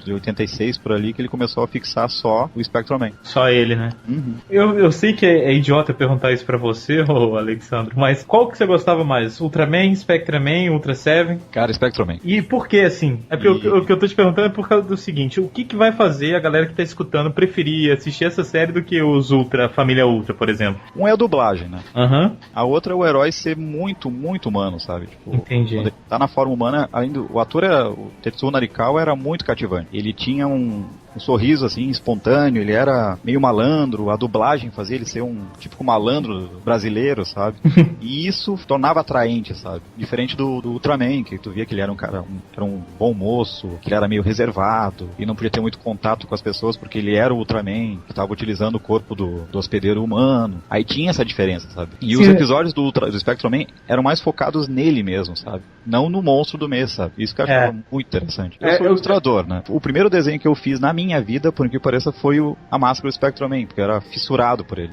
de 86 por ali, que ele começou a fixar só o Spectroman.
Só ele, né?
Uhum.
Eu sei que é idiota perguntar isso pra você, ô Alexandre, mas qual que você gostava mais? Ultraman, Spectraman, Ultra Seven?
Cara, Spectroman.
E por que, assim? É porque o que eu tô te perguntando é por causa do seguinte, o que vai fazer a galera que tá escutando preferir assistir essa série do que os Ultra, Família Ultra, por exemplo?
Um é a dublagem, né?
Uhum.
A outra é o herói ser muito, muito humano, sabe? Tipo,
entendi.
Quando ele tá na forma humana, além do... O ator o Tetsuo Narikawa era muito cativante. Ele tinha um sorriso, assim, espontâneo, ele era meio malandro, a dublagem fazia ele ser um típico malandro brasileiro, sabe? E isso tornava atraente, sabe? Diferente do Ultraman, que tu via que ele era um cara, era um bom moço, que ele era meio reservado, e não podia ter muito contato com as pessoas, porque ele era o Ultraman, que estava utilizando o corpo do hospedeiro humano. Aí tinha essa diferença, sabe? E os episódios do Spectroman eram mais focados nele mesmo, sabe? Não no monstro do mês, sabe? Isso que eu achava muito interessante. Eu sou ilustrador, né? O primeiro desenho que eu fiz na minha vida, por que pareça, foi a máscara do Spectroman, porque eu era fissurado por ele.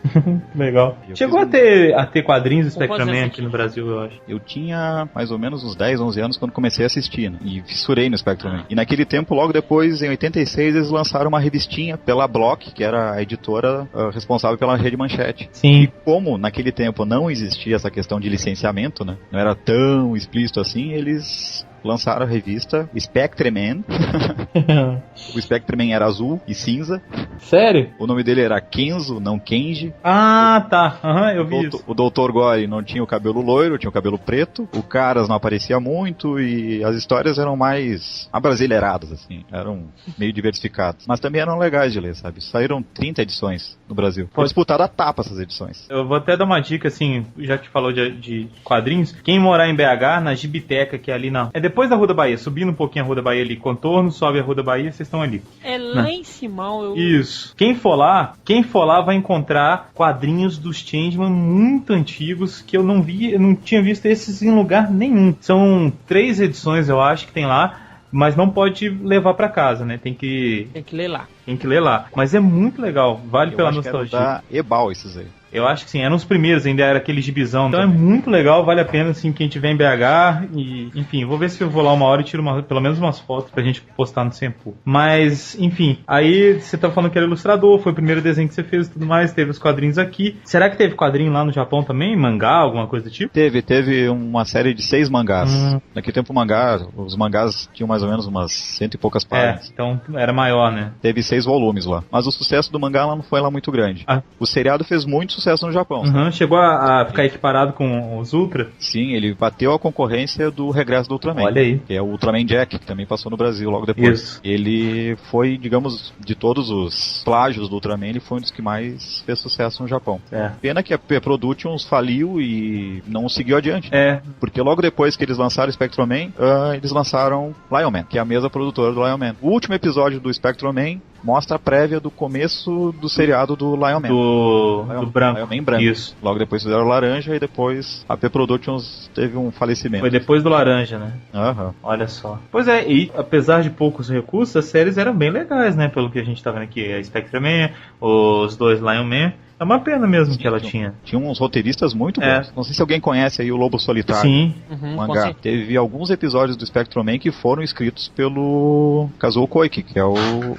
Legal. Chegou a ter quadrinhos do Spectroman aqui no Brasil, eu acho.
Eu tinha mais ou menos uns 10, 11 anos quando comecei a assistir, né? E fissurei no Spectroman. E naquele tempo, logo depois, em 86, eles lançaram uma revistinha pela Block, que era a editora responsável pela Rede Manchete.
Sim.
E como naquele tempo não existia essa questão de licenciamento, né? Não era tão explícito assim, eles lançaram a revista Spectreman. O Spectreman era azul e cinza.
Sério?
O nome dele era Kenzo, não Kenji.
Ah, tá. Eu vi isso.
O Dr. Gore não tinha o cabelo loiro, tinha o cabelo preto. O Caras não aparecia muito e as histórias eram mais abrasileiradas, assim. Eram meio diversificadas. Mas também eram legais de ler, sabe? Saíram 30 edições no Brasil. Foi disputada a tapa essas edições.
Eu vou até dar uma dica, assim, já que falou de quadrinhos. Quem morar em BH, na Gibiteca, que é ali na... depois da Rua da Bahia, subindo um pouquinho a Rua da Bahia ali, contorno, sobe a Rua da Bahia, vocês estão ali.
É lá em Simão.
Isso. Quem for lá vai encontrar quadrinhos dos Changeman muito antigos que eu não tinha visto esses em lugar nenhum. São 3 edições, eu acho, que tem lá, mas não pode levar pra casa, né? Tem que
ler lá.
Tem que ler lá. Mas é muito legal, vale pela nostalgia.
Que era da Ebal esses aí.
Eu acho que sim, eram os primeiros, ainda era aquele gibizão. Então é muito legal, vale a pena, assim, quem tiver em BH. E, enfim, vou ver se eu vou lá uma hora e tiro pelo menos umas fotos pra gente postar no Sempu. Mas, enfim, aí você tá falando que era ilustrador, foi o primeiro desenho que você fez e tudo mais, teve os quadrinhos aqui. Será que teve quadrinho lá no Japão também? Mangá, alguma coisa do tipo?
Teve uma série de 6 mangás. Naquele tempo os mangás tinham mais ou menos umas 100 e poucas páginas.
Então era maior, né?
Teve 6 volumes lá. Mas o sucesso do mangá lá não foi lá muito grande. O seriado fez muito sucesso no Japão.
Chegou a ficar equiparado com os Ultra?
Sim, ele bateu a concorrência do Regresso do Ultraman.
Olha aí.
Que é o Ultraman Jack, que também passou no Brasil logo depois.
Isso.
Ele foi, digamos, de todos os plágios do Ultraman, ele foi um dos que mais fez sucesso no Japão. Pena que a P-Productions faliu e não seguiu adiante. Porque logo depois que eles lançaram Spectroman, eles lançaram Lion Man, que é a mesma produtora do Lion Man. O último episódio do Spectroman mostra a prévia do começo do seriado do Lion Man.
Do branco.
Lion Man branco.
Isso.
Logo depois fizeram o laranja e depois a P-Productions teve um falecimento.
Foi depois do laranja, né? Olha só. Pois é, e apesar de poucos recursos, as séries eram bem legais, né? Pelo que a gente tá vendo aqui. A Spectreman, os 2 Lion Man. É uma pena mesmo que ela tinha.
Tinha uns roteiristas muito bons. Não sei se alguém conhece aí o Lobo Solitário.
Sim.
Mangá. Teve alguns episódios do Spectroman que foram escritos pelo Kazuo Koike, que é o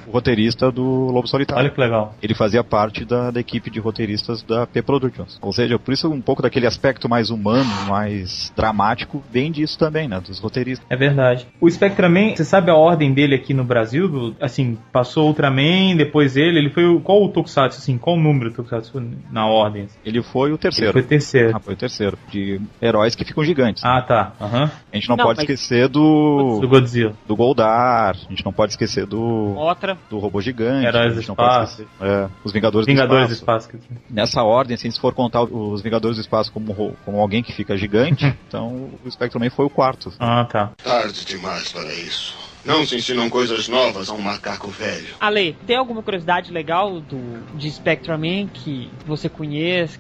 roteirista do Lobo Solitário.
Olha que legal.
Ele fazia parte da equipe de roteiristas da P-Productions. Ou seja, por isso um pouco daquele aspecto mais humano, mais dramático, vem disso também, né? Dos roteiristas.
É verdade. O Spectraman, você sabe a ordem dele aqui no Brasil? Assim, passou o Ultraman, depois ele foi qual o Tokusatsu, assim, qual o número do Tokusatsu na ordem?
Ele foi o terceiro.
Ele foi o terceiro.
Foi o terceiro. De heróis que ficam gigantes.
Tá.
A gente não pode esquecer do
Godzilla.
Do Goldar. A gente não pode esquecer do Robô Gigante.
Heróis do Espaço.
Os Vingadores
do Espaço.
Nessa ordem, se a gente for contar os Vingadores do Espaço como alguém que fica gigante, então o Spectroman foi o quarto.
Tá.
Tarde demais para isso. Não se ensinam coisas novas a um macaco velho.
Ale, tem alguma curiosidade legal de Spectreman que você conhece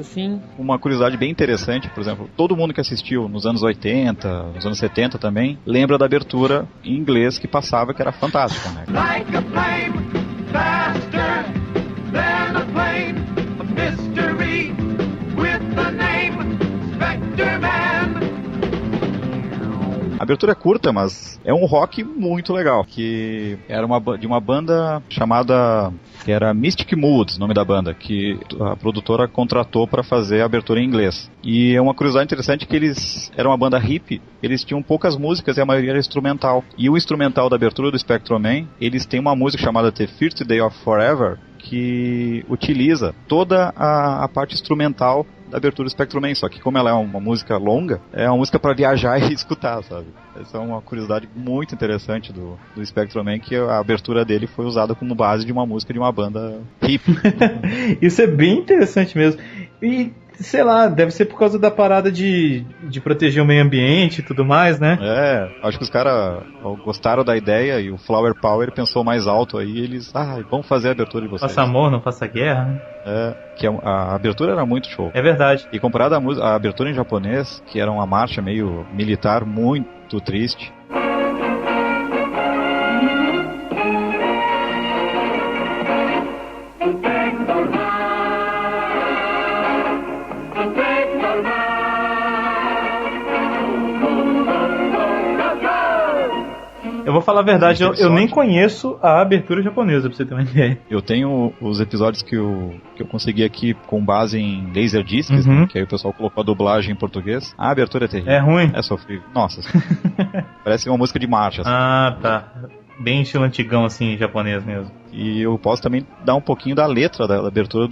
assim?
Uma curiosidade bem interessante, por exemplo, todo mundo que assistiu nos anos 80, nos anos 70 também, lembra da abertura em inglês que passava, que era fantástica, né? Like a flame, faster than a plane, a mystery with the name Spectreman. A abertura é curta, mas é um rock muito legal, que era de uma banda chamada, que era Mystic Moods, nome da banda, que a produtora contratou para fazer a abertura em inglês. E é uma curiosidade interessante que eles eram uma banda hippie, eles tinham poucas músicas e a maioria era instrumental. E o instrumental da abertura do Spectreman, eles têm uma música chamada The 50th Day of Forever, que utiliza toda a parte instrumental da abertura do Spectreman, só que como ela é uma música longa, é uma música para viajar e escutar, sabe? Essa é uma curiosidade muito interessante do Spectreman, que a abertura dele foi usada como base de uma música de uma banda hippie.
Isso é bem interessante mesmo. E, sei lá, deve ser por causa da parada de proteger o meio ambiente e tudo mais, né?
É, acho que os caras gostaram da ideia e o Flower Power pensou mais alto aí, eles, vamos fazer a abertura de vocês.
Faça amor, não faça guerra, né?
É, que a abertura era muito show.
É verdade.
E comparado à abertura em japonês, que era uma marcha meio militar muito triste.
Eu vou falar a verdade, eu nem conheço a abertura japonesa, pra você ter uma ideia.
Eu tenho os episódios que eu consegui aqui com base em Laserdiscs, né, que aí o pessoal colocou a dublagem em português. A abertura é terrível.
É ruim?
É sofrível. Nossa. Parece uma música de marcha. Assim.
Ah, tá. Bem estilo antigão, assim, japonês mesmo.
E eu posso também dar um pouquinho da letra da abertura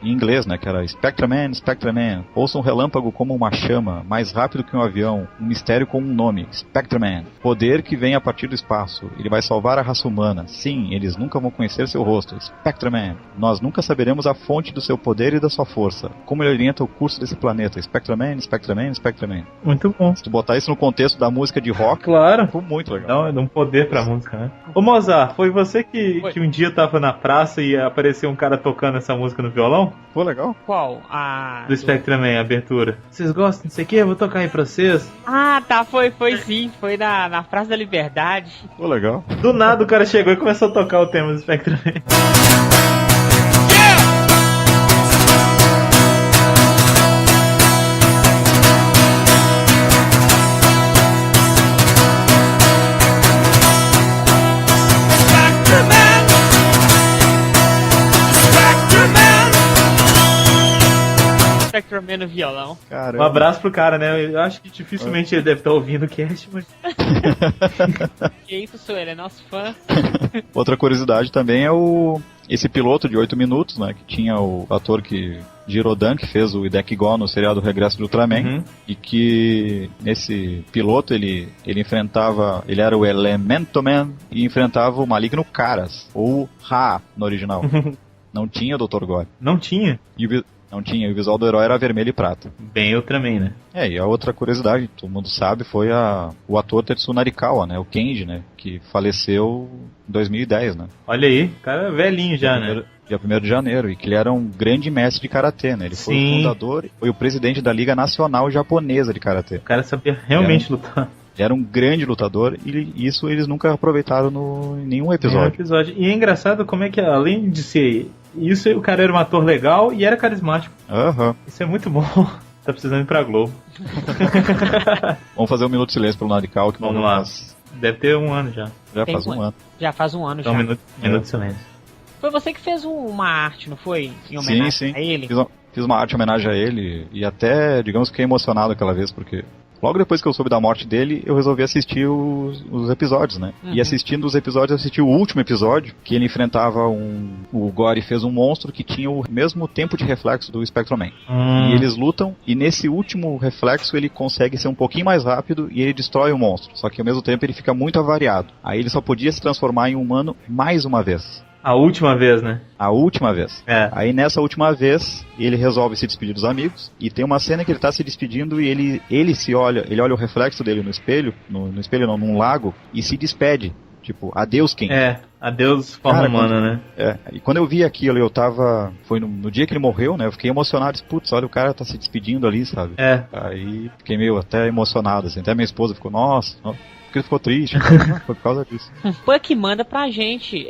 em inglês, né? Que era Spectreman, Spectreman. Ouça um relâmpago como uma chama, mais rápido que um avião, um mistério com um nome, Spectreman. Poder que vem a partir do espaço. Ele vai salvar a raça humana. Sim, eles nunca vão conhecer seu rosto. Spectreman. Nós nunca saberemos a fonte do seu poder e da sua força. Como ele orienta o curso desse planeta. Spectreman, Spectreman, Spectreman.
Muito bom.
Se tu botar isso no contexto da música de rock,
claro.
Ficou muito legal.
Dá um poder pra música, né? Ô Mozart, foi você que um dia tava na praça e apareceu um cara tocando essa música no violão?
Pô, legal.
Qual?
Do Spectreman, a abertura. Vocês gostam disso aqui? Eu vou tocar aí pra vocês.
Ah, tá, foi sim. Foi na Praça da Liberdade.
Pô, legal.
Do nada o cara chegou e começou a tocar o tema do Spectreman.
Spectreman no violão.
Caramba. Um abraço pro cara, né? Eu acho que dificilmente ele deve estar ouvindo o cast, mas...
Que isso, sou ele, é nosso fã.
Outra curiosidade também é esse piloto de 8 minutos, né? Que tinha o ator Girodan, que fez o Hideki Go no seriado Regresso do Ultraman, e que nesse piloto ele enfrentava, ele era o Elemento Man e enfrentava o maligno Caras, ou Ra no original. Não tinha o Dr. Gore.
Não tinha?
Não tinha, o visual do herói era vermelho e prata.
Bem Ultraman, né?
E a outra curiosidade, todo mundo sabe, foi o ator Tetsuo Narikawa, né? O Kenji, né? Que faleceu em 2010, né?
Olha aí, o cara é velhinho já, né?
Dia 1º de janeiro, e que ele era um grande mestre de karatê, né? Ele foi o fundador, foi o presidente da Liga Nacional Japonesa de Karatê.
O cara sabia realmente lutar.
Ele era um grande lutador e isso eles nunca aproveitaram em nenhum episódio.
E é engraçado como é que, além de ser isso, o cara era um ator legal e era carismático. Isso é muito bom. Tá precisando ir pra Globo.
Vamos fazer um minuto de silêncio pelo Narikawa. Que
vamos lá. Deve ter um ano já.
Já faz um ano.
Já faz um ano
então,
já.
Minuto de silêncio.
Foi você que fez uma arte, não foi? Em homenagem a ele?
Fiz uma arte em homenagem a ele e até, digamos, fiquei emocionado aquela vez, porque logo depois que eu soube da morte dele, eu resolvi assistir os episódios, né? E assistindo os episódios, eu assisti o último episódio, que ele enfrentava o Gore fez um monstro que tinha o mesmo tempo de reflexo do Spectreman. E eles lutam, e nesse último reflexo ele consegue ser um pouquinho mais rápido e ele destrói o monstro. Só que ao mesmo tempo ele fica muito avariado. Aí ele só podia se transformar em humano mais uma vez.
A última vez, né?
A última vez.
É.
Aí nessa última vez, ele resolve se despedir dos amigos. E tem uma cena que ele tá se despedindo e ele se olha, ele olha o reflexo dele no espelho, no espelho não, num lago, e se despede. Tipo, adeus quem?
Adeus forma humana, né?
E quando eu vi aquilo, foi no dia que ele morreu, né? Eu fiquei emocionado, disse, putz, olha, o cara tá se despedindo ali, sabe? Aí fiquei meio até emocionado, assim, até minha esposa ficou, nossa, porque ele ficou triste, foi por causa disso.
Puck manda pra gente,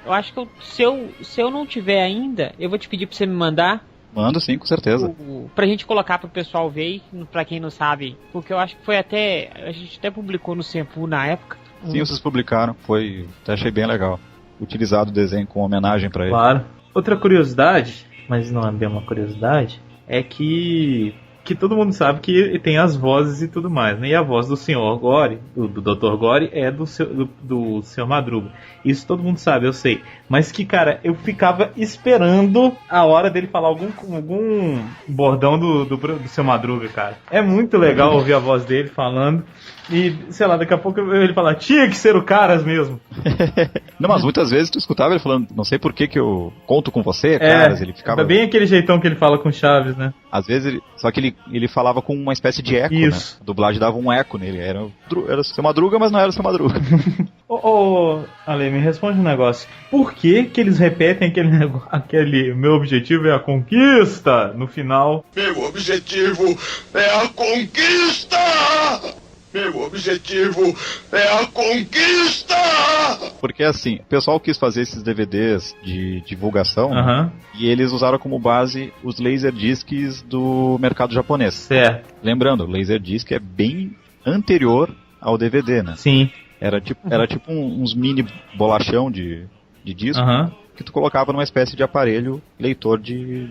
eu acho que se eu não tiver ainda, eu vou te pedir pra você me mandar.
Mando sim, com certeza.
Pra gente colocar pro pessoal ver, pra quem não sabe, porque eu acho que foi a gente até publicou no Sempu na época.
Sim, vocês publicaram, até achei bem legal. Utilizado o desenho como homenagem pra ele.
Claro. Outra curiosidade, mas não é bem uma curiosidade, é que todo mundo sabe que tem as vozes e tudo mais, né? E a voz do Sr. Gore, do Dr. Gore, é do Sr. Madruga. Isso todo mundo sabe, eu sei. Mas que, cara, eu ficava esperando a hora dele falar algum bordão do Sr. Madruga, cara. É muito legal ouvir a voz dele falando. E, sei lá, daqui a pouco ele fala, tinha que ser o Caras mesmo.
Não, mas muitas vezes tu escutava ele falando, não sei por que eu conto com você, Caras. Ele ficava...
bem aquele jeitão que ele fala com Chaves, né?
Às vezes, só que ele falava com uma espécie de eco,
isso.
Né? A dublagem dava um eco nele. Era o Seu Madruga, mas não era o Seu Madruga.
Ale, me responde um negócio. Por que eles repetem aquele meu objetivo é a conquista no final?
Meu objetivo é a conquista! Meu objetivo é a conquista!
Porque assim, o pessoal quis fazer esses DVDs de divulgação, né? E eles usaram como base os Laserdiscs do mercado japonês.
Certo.
Lembrando, o Laserdisc é bem anterior ao DVD, né?
Sim.
Era tipo uns mini bolachão de disco que tu colocava numa espécie de aparelho leitor de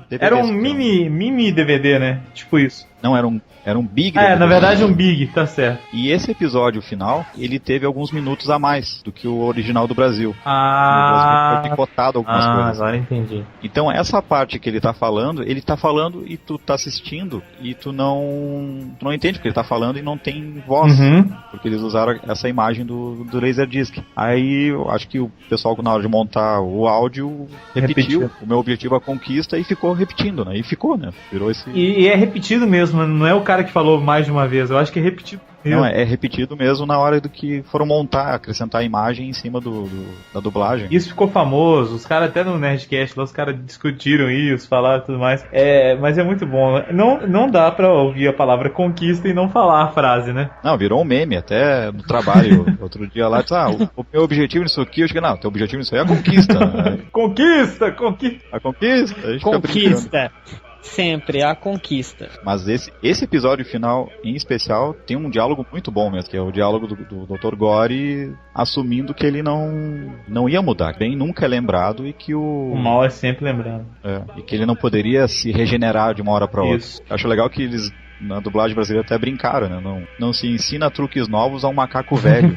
DVD.
Era um mini DVD, né? Tipo isso.
Não, era um Big DVD.
Na verdade um Big, tá certo.
E esse episódio final, ele teve alguns minutos a mais do que o original do Brasil. No Brasil foi picotado algumas coisas.
Agora entendi.
Então essa parte que ele tá falando e tu tá assistindo e tu não entende porque ele tá falando e não tem voz. Porque eles usaram essa imagem do Laserdisc. Aí eu acho que o pessoal na hora de montar o áudio repetiu. O meu objetivo é a conquista e ficou repetindo, né? E ficou, né? Virou esse...
E é repetido mesmo, não é o cara que falou mais de uma vez, eu acho que é repetido.
Não, é repetido mesmo na hora do que foram acrescentar a imagem em cima da dublagem.
Isso ficou famoso, os caras até no Nerdcast lá, os caras discutiram isso, falaram tudo mais. Mas é muito bom. Não dá pra ouvir a palavra conquista e não falar a frase, né?
Não, virou um meme, até no trabalho. Outro dia lá, o meu objetivo nisso aqui, eu cheguei, não, teu objetivo nisso aí é a conquista. Né?
Conquista!
A conquista! A gente
conquista! Sempre a conquista.
Mas esse episódio final, em especial, tem um diálogo muito bom mesmo, que é o diálogo do Dr. Gore assumindo que ele não ia mudar, que bem nunca é lembrado e que o
mal é sempre lembrado.
E que ele não poderia se regenerar de uma hora para outra.
Isso.
Acho legal que eles na dublagem brasileira até brincaram, né? Não se ensina truques novos a um macaco velho.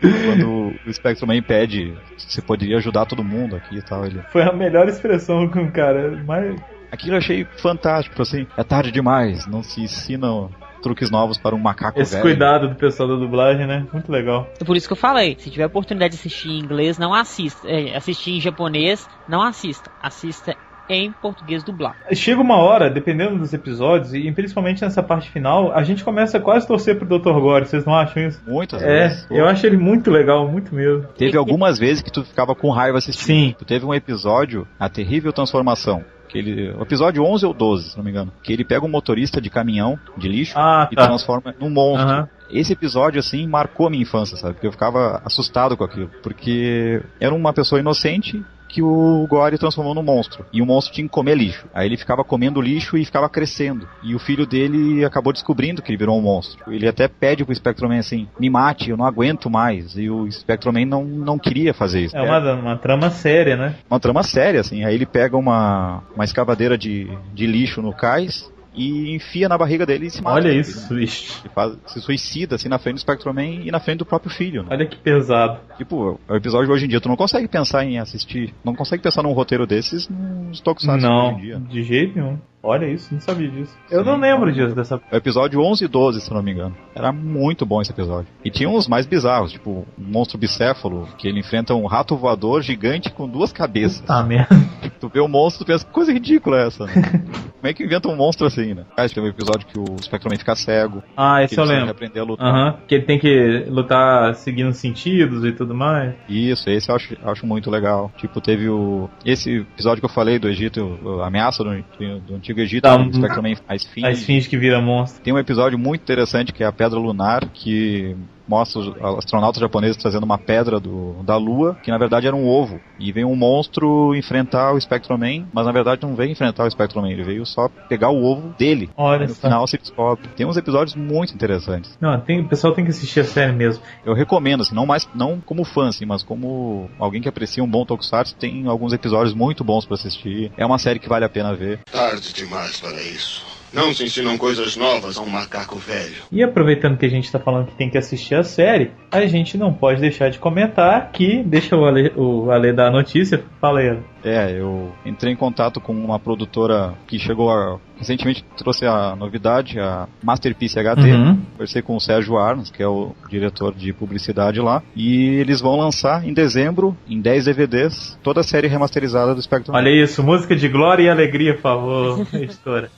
Quando o Spectrum-Man pede se poderia ajudar todo mundo aqui e tal.
Foi a melhor expressão com o cara, mas...
Aquilo eu achei fantástico, assim, é tarde demais, não se ensinam truques novos para um macaco
velho. Esse cuidado do pessoal da dublagem, né? Muito legal.
É por isso que eu falei, se tiver a oportunidade de assistir em inglês, não assista. Assistir em japonês, não assista. Assista em português dublado.
Chega uma hora, dependendo dos episódios, e principalmente nessa parte final, a gente começa quase a torcer pro Dr. Gore, vocês não acham isso?
Muitas vezes.
Eu acho ele muito legal, muito mesmo.
Teve algumas vezes que tu ficava com raiva assistindo.
Sim.
Tu teve um episódio, A Terrível Transformação. O episódio 11 ou 12, se não me engano. Que ele pega um motorista de caminhão, de lixo, e transforma num monstro. Esse episódio, assim, marcou a minha infância, sabe? Porque eu ficava assustado com aquilo. Porque era uma pessoa inocente que o Gore transformou num monstro. E o monstro tinha que comer lixo. Aí ele ficava comendo lixo e ficava crescendo. E o filho dele acabou descobrindo que ele virou um monstro. Ele até pede pro Spectrum-Man assim, me mate, eu não aguento mais. E o Spectrum-Man não queria fazer isso.
É uma trama séria, né?
Uma trama séria, assim. Aí ele pega uma escavadeira de lixo no cais e enfia na barriga dele e se mata.
Olha isso, bicho.
Se suicida, assim, na frente do Spectrum-Man e na frente do próprio filho. Né?
Olha que pesado.
Tipo, o episódio de hoje em dia, tu não consegue pensar em assistir, não consegue pensar num roteiro desses nos Tokusatsu hoje em dia.
Não, de jeito nenhum. Olha isso, não sabia disso. Eu não lembro disso dessa...
O episódio 11 e 12, se não me engano. Era muito bom esse episódio. E tinha uns mais bizarros, tipo um monstro bicéfalo, que ele enfrenta um rato voador gigante com 2 cabeças.
Ah, merda.
Tu vê o monstro, tu pensa, que coisa ridícula é essa, né? Como é que inventa um monstro assim, né? Tem um episódio que o Spectrum-Man fica cego.
Ah, esse eu lembro.
Aprender a lutar.
Que ele tem que lutar seguindo sentidos e tudo mais.
Isso, esse eu acho muito legal. Tipo, teve esse episódio que eu falei do Egito, a ameaça do Antigo Egito, o Spectrum-Man, a Esfinge.
A Esfinge que vira monstro.
Tem um episódio muito interessante que é a Pedra Lunar, que mostra os astronautas japoneses trazendo uma pedra da Lua, que na verdade era um ovo. E vem um monstro enfrentar o Spectrum-Man, mas na verdade não veio enfrentar o Spectrum-Man, ele veio só pegar o ovo dele.
Olha
e no final se descobre. Tem uns episódios muito interessantes.
Não, o pessoal tem que assistir a série mesmo.
Eu recomendo, assim, não como fã, assim, mas como alguém que aprecia um bom Tokusatsu, tem alguns episódios muito bons pra assistir. É uma série que vale a pena ver.
Tarde demais para isso. Não se ensinam coisas novas a um macaco velho.
E aproveitando que a gente tá falando que tem que assistir a série, a gente não pode deixar de comentar que... Deixa o Ale dar a notícia. Fala aí, Ale.
Eu entrei em contato com uma produtora que recentemente trouxe a novidade, a Masterpiece HD. Conversei com o Sérgio Arns, que é o diretor de publicidade lá. E eles vão lançar em dezembro, em 10 DVDs, toda a série remasterizada do Spectrum.
Olha isso, música de glória e alegria, por favor, editora.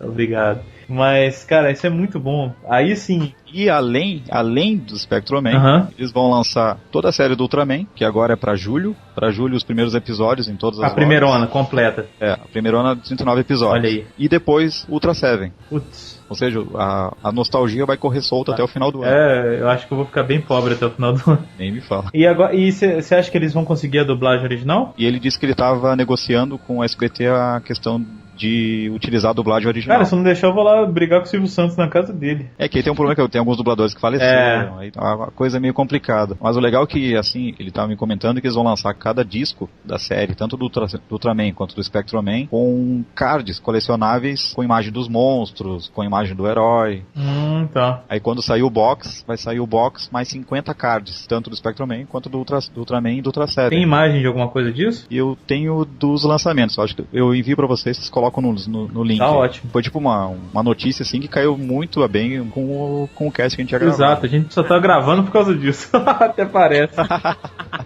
Obrigado. Mas, cara, isso é muito bom. Aí sim.
E além do Spectrum-Man, eles vão lançar toda a série do Ultraman, que agora é pra julho. Pra julho, os primeiros episódios em todas as
A primeirona, completa.
A primeirona de 109 episódios.
Olha aí.
E depois, Ultra Seven.
Putz.
Ou seja, a nostalgia vai correr solta até o final do ano.
Eu acho que eu vou ficar bem pobre até o final do ano.
Nem me fala.
E você acha que eles vão conseguir a dublagem original?
E ele disse que ele tava negociando com o SBT a questão de utilizar a dublagem original.
Cara, se não deixar, eu vou lá brigar com o Silvio Santos na casa dele.
É que aí tem um problema que tem alguns dubladores que faleceram, aí a coisa é meio complicada. Mas o legal é que, assim, ele tava me comentando que eles vão lançar cada disco da série, tanto do Ultraman quanto do Spectrum-Man, com cards colecionáveis com imagem dos monstros, com imagem do herói.
Tá.
Aí quando sair o box, vai sair o box mais 50 cards, tanto do Spectrum-Man quanto do Ultraman e do Ultra Seven.
Tem imagem de alguma coisa disso?
Eu tenho dos lançamentos, acho que eu envio pra vocês colocam no link.
Tá ótimo.
Foi tipo uma notícia assim que caiu muito bem com o cast que a gente ia gravar.
Exato, a gente só tá gravando por causa disso. Até parece.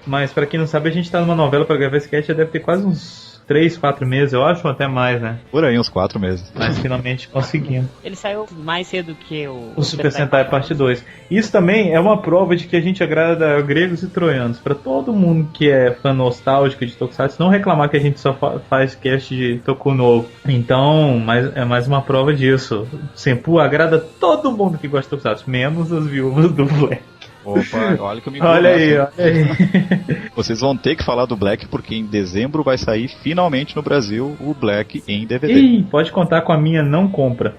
Mas pra quem não sabe, a gente tá numa novela pra gravar esse cast, já deve ter quase uns 3, 4 meses, eu acho, ou até mais, né?
Por aí, uns 4 meses.
Mas finalmente conseguimos.
Ele saiu mais cedo que o
Super Sentai Parte 2. Isso também é uma prova de que a gente agrada gregos e troianos. Pra todo mundo que é fã nostálgico de Tokusatsu, não reclamar que a gente só faz cast de Toku novo. Então, é mais uma prova disso. Senpu agrada todo mundo que gosta de Tokusatsu, menos as viúvas do Black.
Opa, olha que eu me
olha aí.
Vocês vão ter que falar do Black, porque em dezembro vai sair finalmente no Brasil o Black em DVD.
Ih, pode contar com a minha não compra.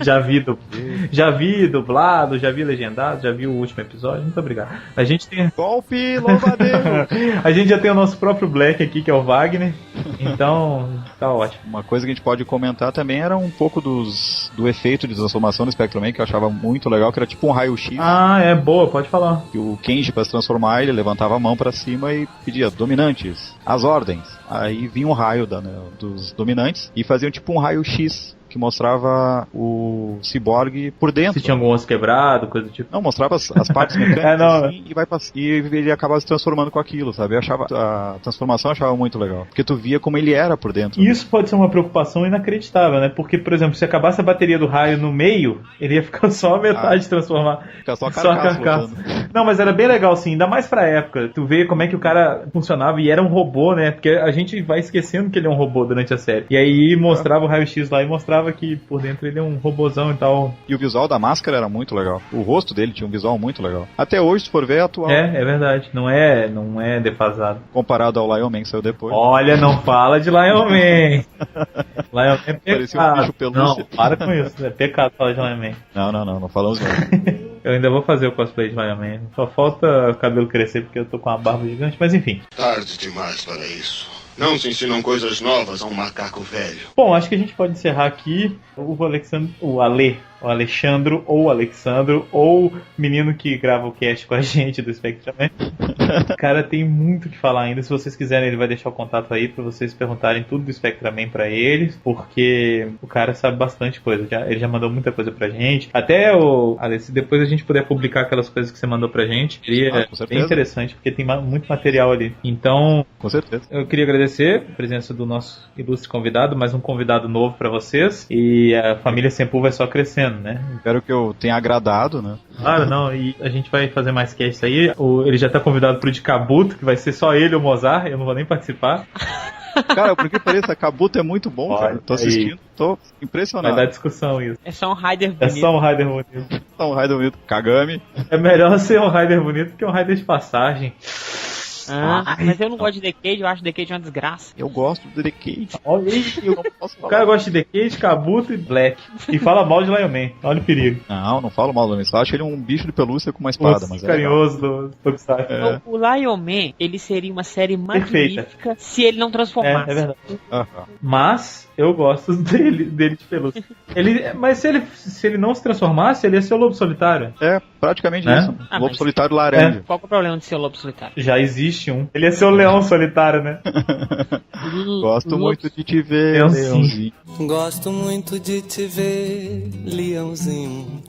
Já vi dublado, já vi legendado, já vi o último episódio. Muito obrigado. A gente tem...
Golpe louvadeiro!
A gente já tem o nosso próprio Black aqui, que é o Wagner. Então, tá ótimo.
Uma coisa que a gente pode comentar também era um pouco do efeito de transformação do Spectrum-Man, que eu achava muito legal, que era tipo um raio-x.
Ah, é boa, pode falar.
Que o Kenji, para se transformar, ele levantava a mão pra cima e pedia: dominantes, as ordens. Aí vinha um raio dos dominantes e faziam tipo um raio-x que mostrava o Cyborg por dentro.
Se tinha algum osso quebrado, coisa do tipo.
Não, mostrava as partes mecânicas assim, e ele acabava se transformando com aquilo, sabe? Eu achava a transformação, eu achava muito legal. Porque tu via como ele era por dentro.
Isso pode ser uma preocupação inacreditável, né? Porque, por exemplo, se acabasse a bateria do raio no meio, ele ia ficar só a metade transformar.
Ficar só a carcaça.
Não, mas era bem legal, sim. Ainda mais pra época. Tu vê como é que o cara funcionava e era um robô, né? Porque a gente vai esquecendo que ele é um robô durante a série. E aí mostrava o raio-x lá e mostrava achava que por dentro ele é um robozão e tal.
E o visual da máscara era muito legal. O rosto dele tinha um visual muito legal. Até hoje, se for ver, é atual.
É verdade. Não é defasado.
Comparado ao Lion Man que saiu depois.
Olha, não fala de Lion Man. Lion Man é pecado.
Parecia um bicho pelúcia.
Não, para com isso. É pecado falar de Lion Man.
Não falamos não.
Eu ainda vou fazer o cosplay de Lion Man. Só falta o cabelo crescer porque eu tô com uma barba gigante, mas enfim.
Tarde demais para isso. Não se ensinam coisas novas a um macaco velho.
Bom, acho que a gente pode encerrar aqui. O Alexandro ou Alexandro, ou menino que grava o cast com a gente do Spectraman. O cara tem muito o que falar ainda. Se vocês quiserem, ele vai deixar o contato aí pra vocês perguntarem tudo do Spectraman pra eles, porque o cara sabe bastante coisa. Ele já mandou muita coisa pra gente. Até se depois a gente puder publicar aquelas coisas que você mandou pra gente, seria bem interessante, porque tem muito material ali. Então,
com certeza.
Eu queria agradecer a presença do nosso ilustre convidado, mais um convidado novo pra vocês. E a família Senpu vai só crescendo, né?
Espero que eu tenha agradado, né?
Claro, não, e a gente vai fazer mais casts aí. Ele já tá convidado pro de Kabuto, que vai ser só ele e o Mozart, eu não vou nem participar.
Cara, por que pareça, Kabuto é muito bom, cara. Tô assistindo, tô impressionado.
Vai dar discussão isso.
É só um Raider bonito.
É só um Raider bonito.
Só um Raider bonito. Kagami.
É melhor ser um Raider bonito que um Raider de passagem.
Mas eu não gosto de Decade, eu acho Decade uma desgraça.
Eu gosto de Decade.
Olha aí, eu não posso falar. O cara gosta de Decade, Kabuto e Black. E fala mal de Lion Man. Olha o perigo.
Não falo mal do Lion Man. Só acho ele um bicho de pelúcia com uma espada. Mas
carinhoso do Tokusatsu.
O Lion Man, ele seria uma série magnífica se ele não transformasse.
É verdade. Mas eu gosto dele de pelúcia. Mas se ele não se transformasse, ele ia ser o Lobo Solitário.
É, praticamente isso. Lobo Solitário laranja.
Qual que é o problema de ser o Lobo Solitário?
Já existe um. Ele ia ser o Leão Solitário, né?
Gosto muito de te ver, Leãozinho.
Gosto muito de te ver, Leãozinho,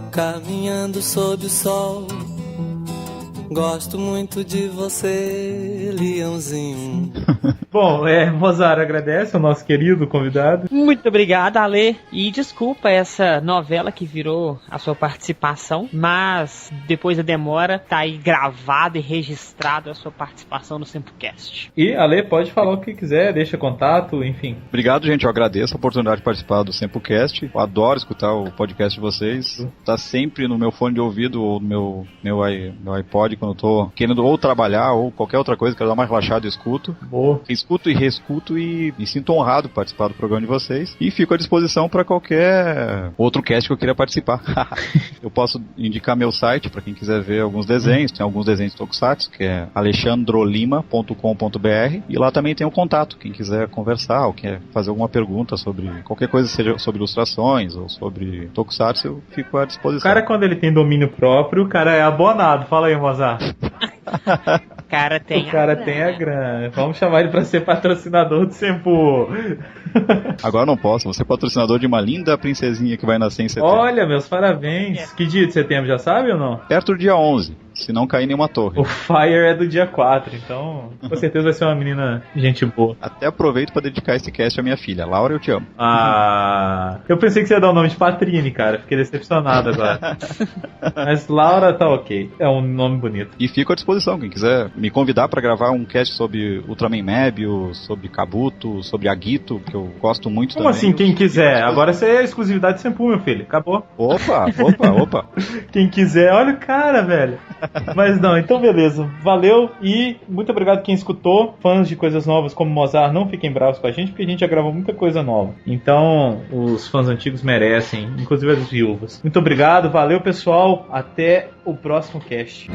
caminhando sob o sol. Gosto muito de você, Leãozinho.
Bom, Mozart agradece ao nosso querido convidado.
Muito obrigado, Ale. E desculpa essa novela que virou a sua participação, mas depois da demora, tá aí gravado e registrado a sua participação no Sempocast.
E, Ale, pode falar o que quiser, deixa contato, enfim.
Obrigado, gente. Eu agradeço a oportunidade de participar do Sempocast. Eu adoro escutar o podcast de vocês. Tá sempre no meu fone de ouvido ou no meu iPod, quando eu tô querendo ou trabalhar ou qualquer outra coisa, quero dar mais relaxado e escuto.
Boa.
Escuto e reescuto e me sinto honrado de participar do programa de vocês. E fico à disposição para qualquer outro cast que eu queira participar. Eu posso indicar meu site para quem quiser ver alguns desenhos. Tem alguns desenhos de Tokusatsu, que é alexandrolima.com.br, e lá também tem o contato. Quem quiser conversar ou quer fazer alguma pergunta sobre qualquer coisa, seja sobre ilustrações ou sobre Tokusatsu, eu fico à disposição.
O cara, quando ele tem domínio próprio, o cara é abonado. Fala aí, Mozart.
O cara tem
a grana. Vamos chamar ele pra ser patrocinador do Senpu.
Agora não posso, vou ser patrocinador de uma linda princesinha que vai nascer em setembro.
Olha, meus parabéns. Que dia de setembro, já sabe ou não?
Perto do dia 11, se não cair nenhuma torre.
O Fire é do dia 4, então com certeza vai ser uma menina gente boa.
Até aproveito pra dedicar esse cast à minha filha. Laura, eu te amo.
Eu pensei que você ia dar o nome de Patrine, cara. Fiquei decepcionado agora. Mas Laura tá ok. É um nome bonito.
E fico à disposição, quem quiser me convidar pra gravar um cast sobre Ultraman Mebius, sobre Kabuto, sobre Agito, que eu gosto muito
também. Como assim, quem quiser? Agora isso é exclusividade de Senpu, meu filho. Acabou.
Opa.
Quem quiser, olha o cara, velho. Mas não, então beleza. Valeu e muito obrigado quem escutou. Fãs de coisas novas como Mozart, não fiquem bravos com a gente, porque a gente já gravou muita coisa nova. Então, os fãs antigos merecem, inclusive as viúvas. Muito obrigado, valeu pessoal. Até o próximo cast.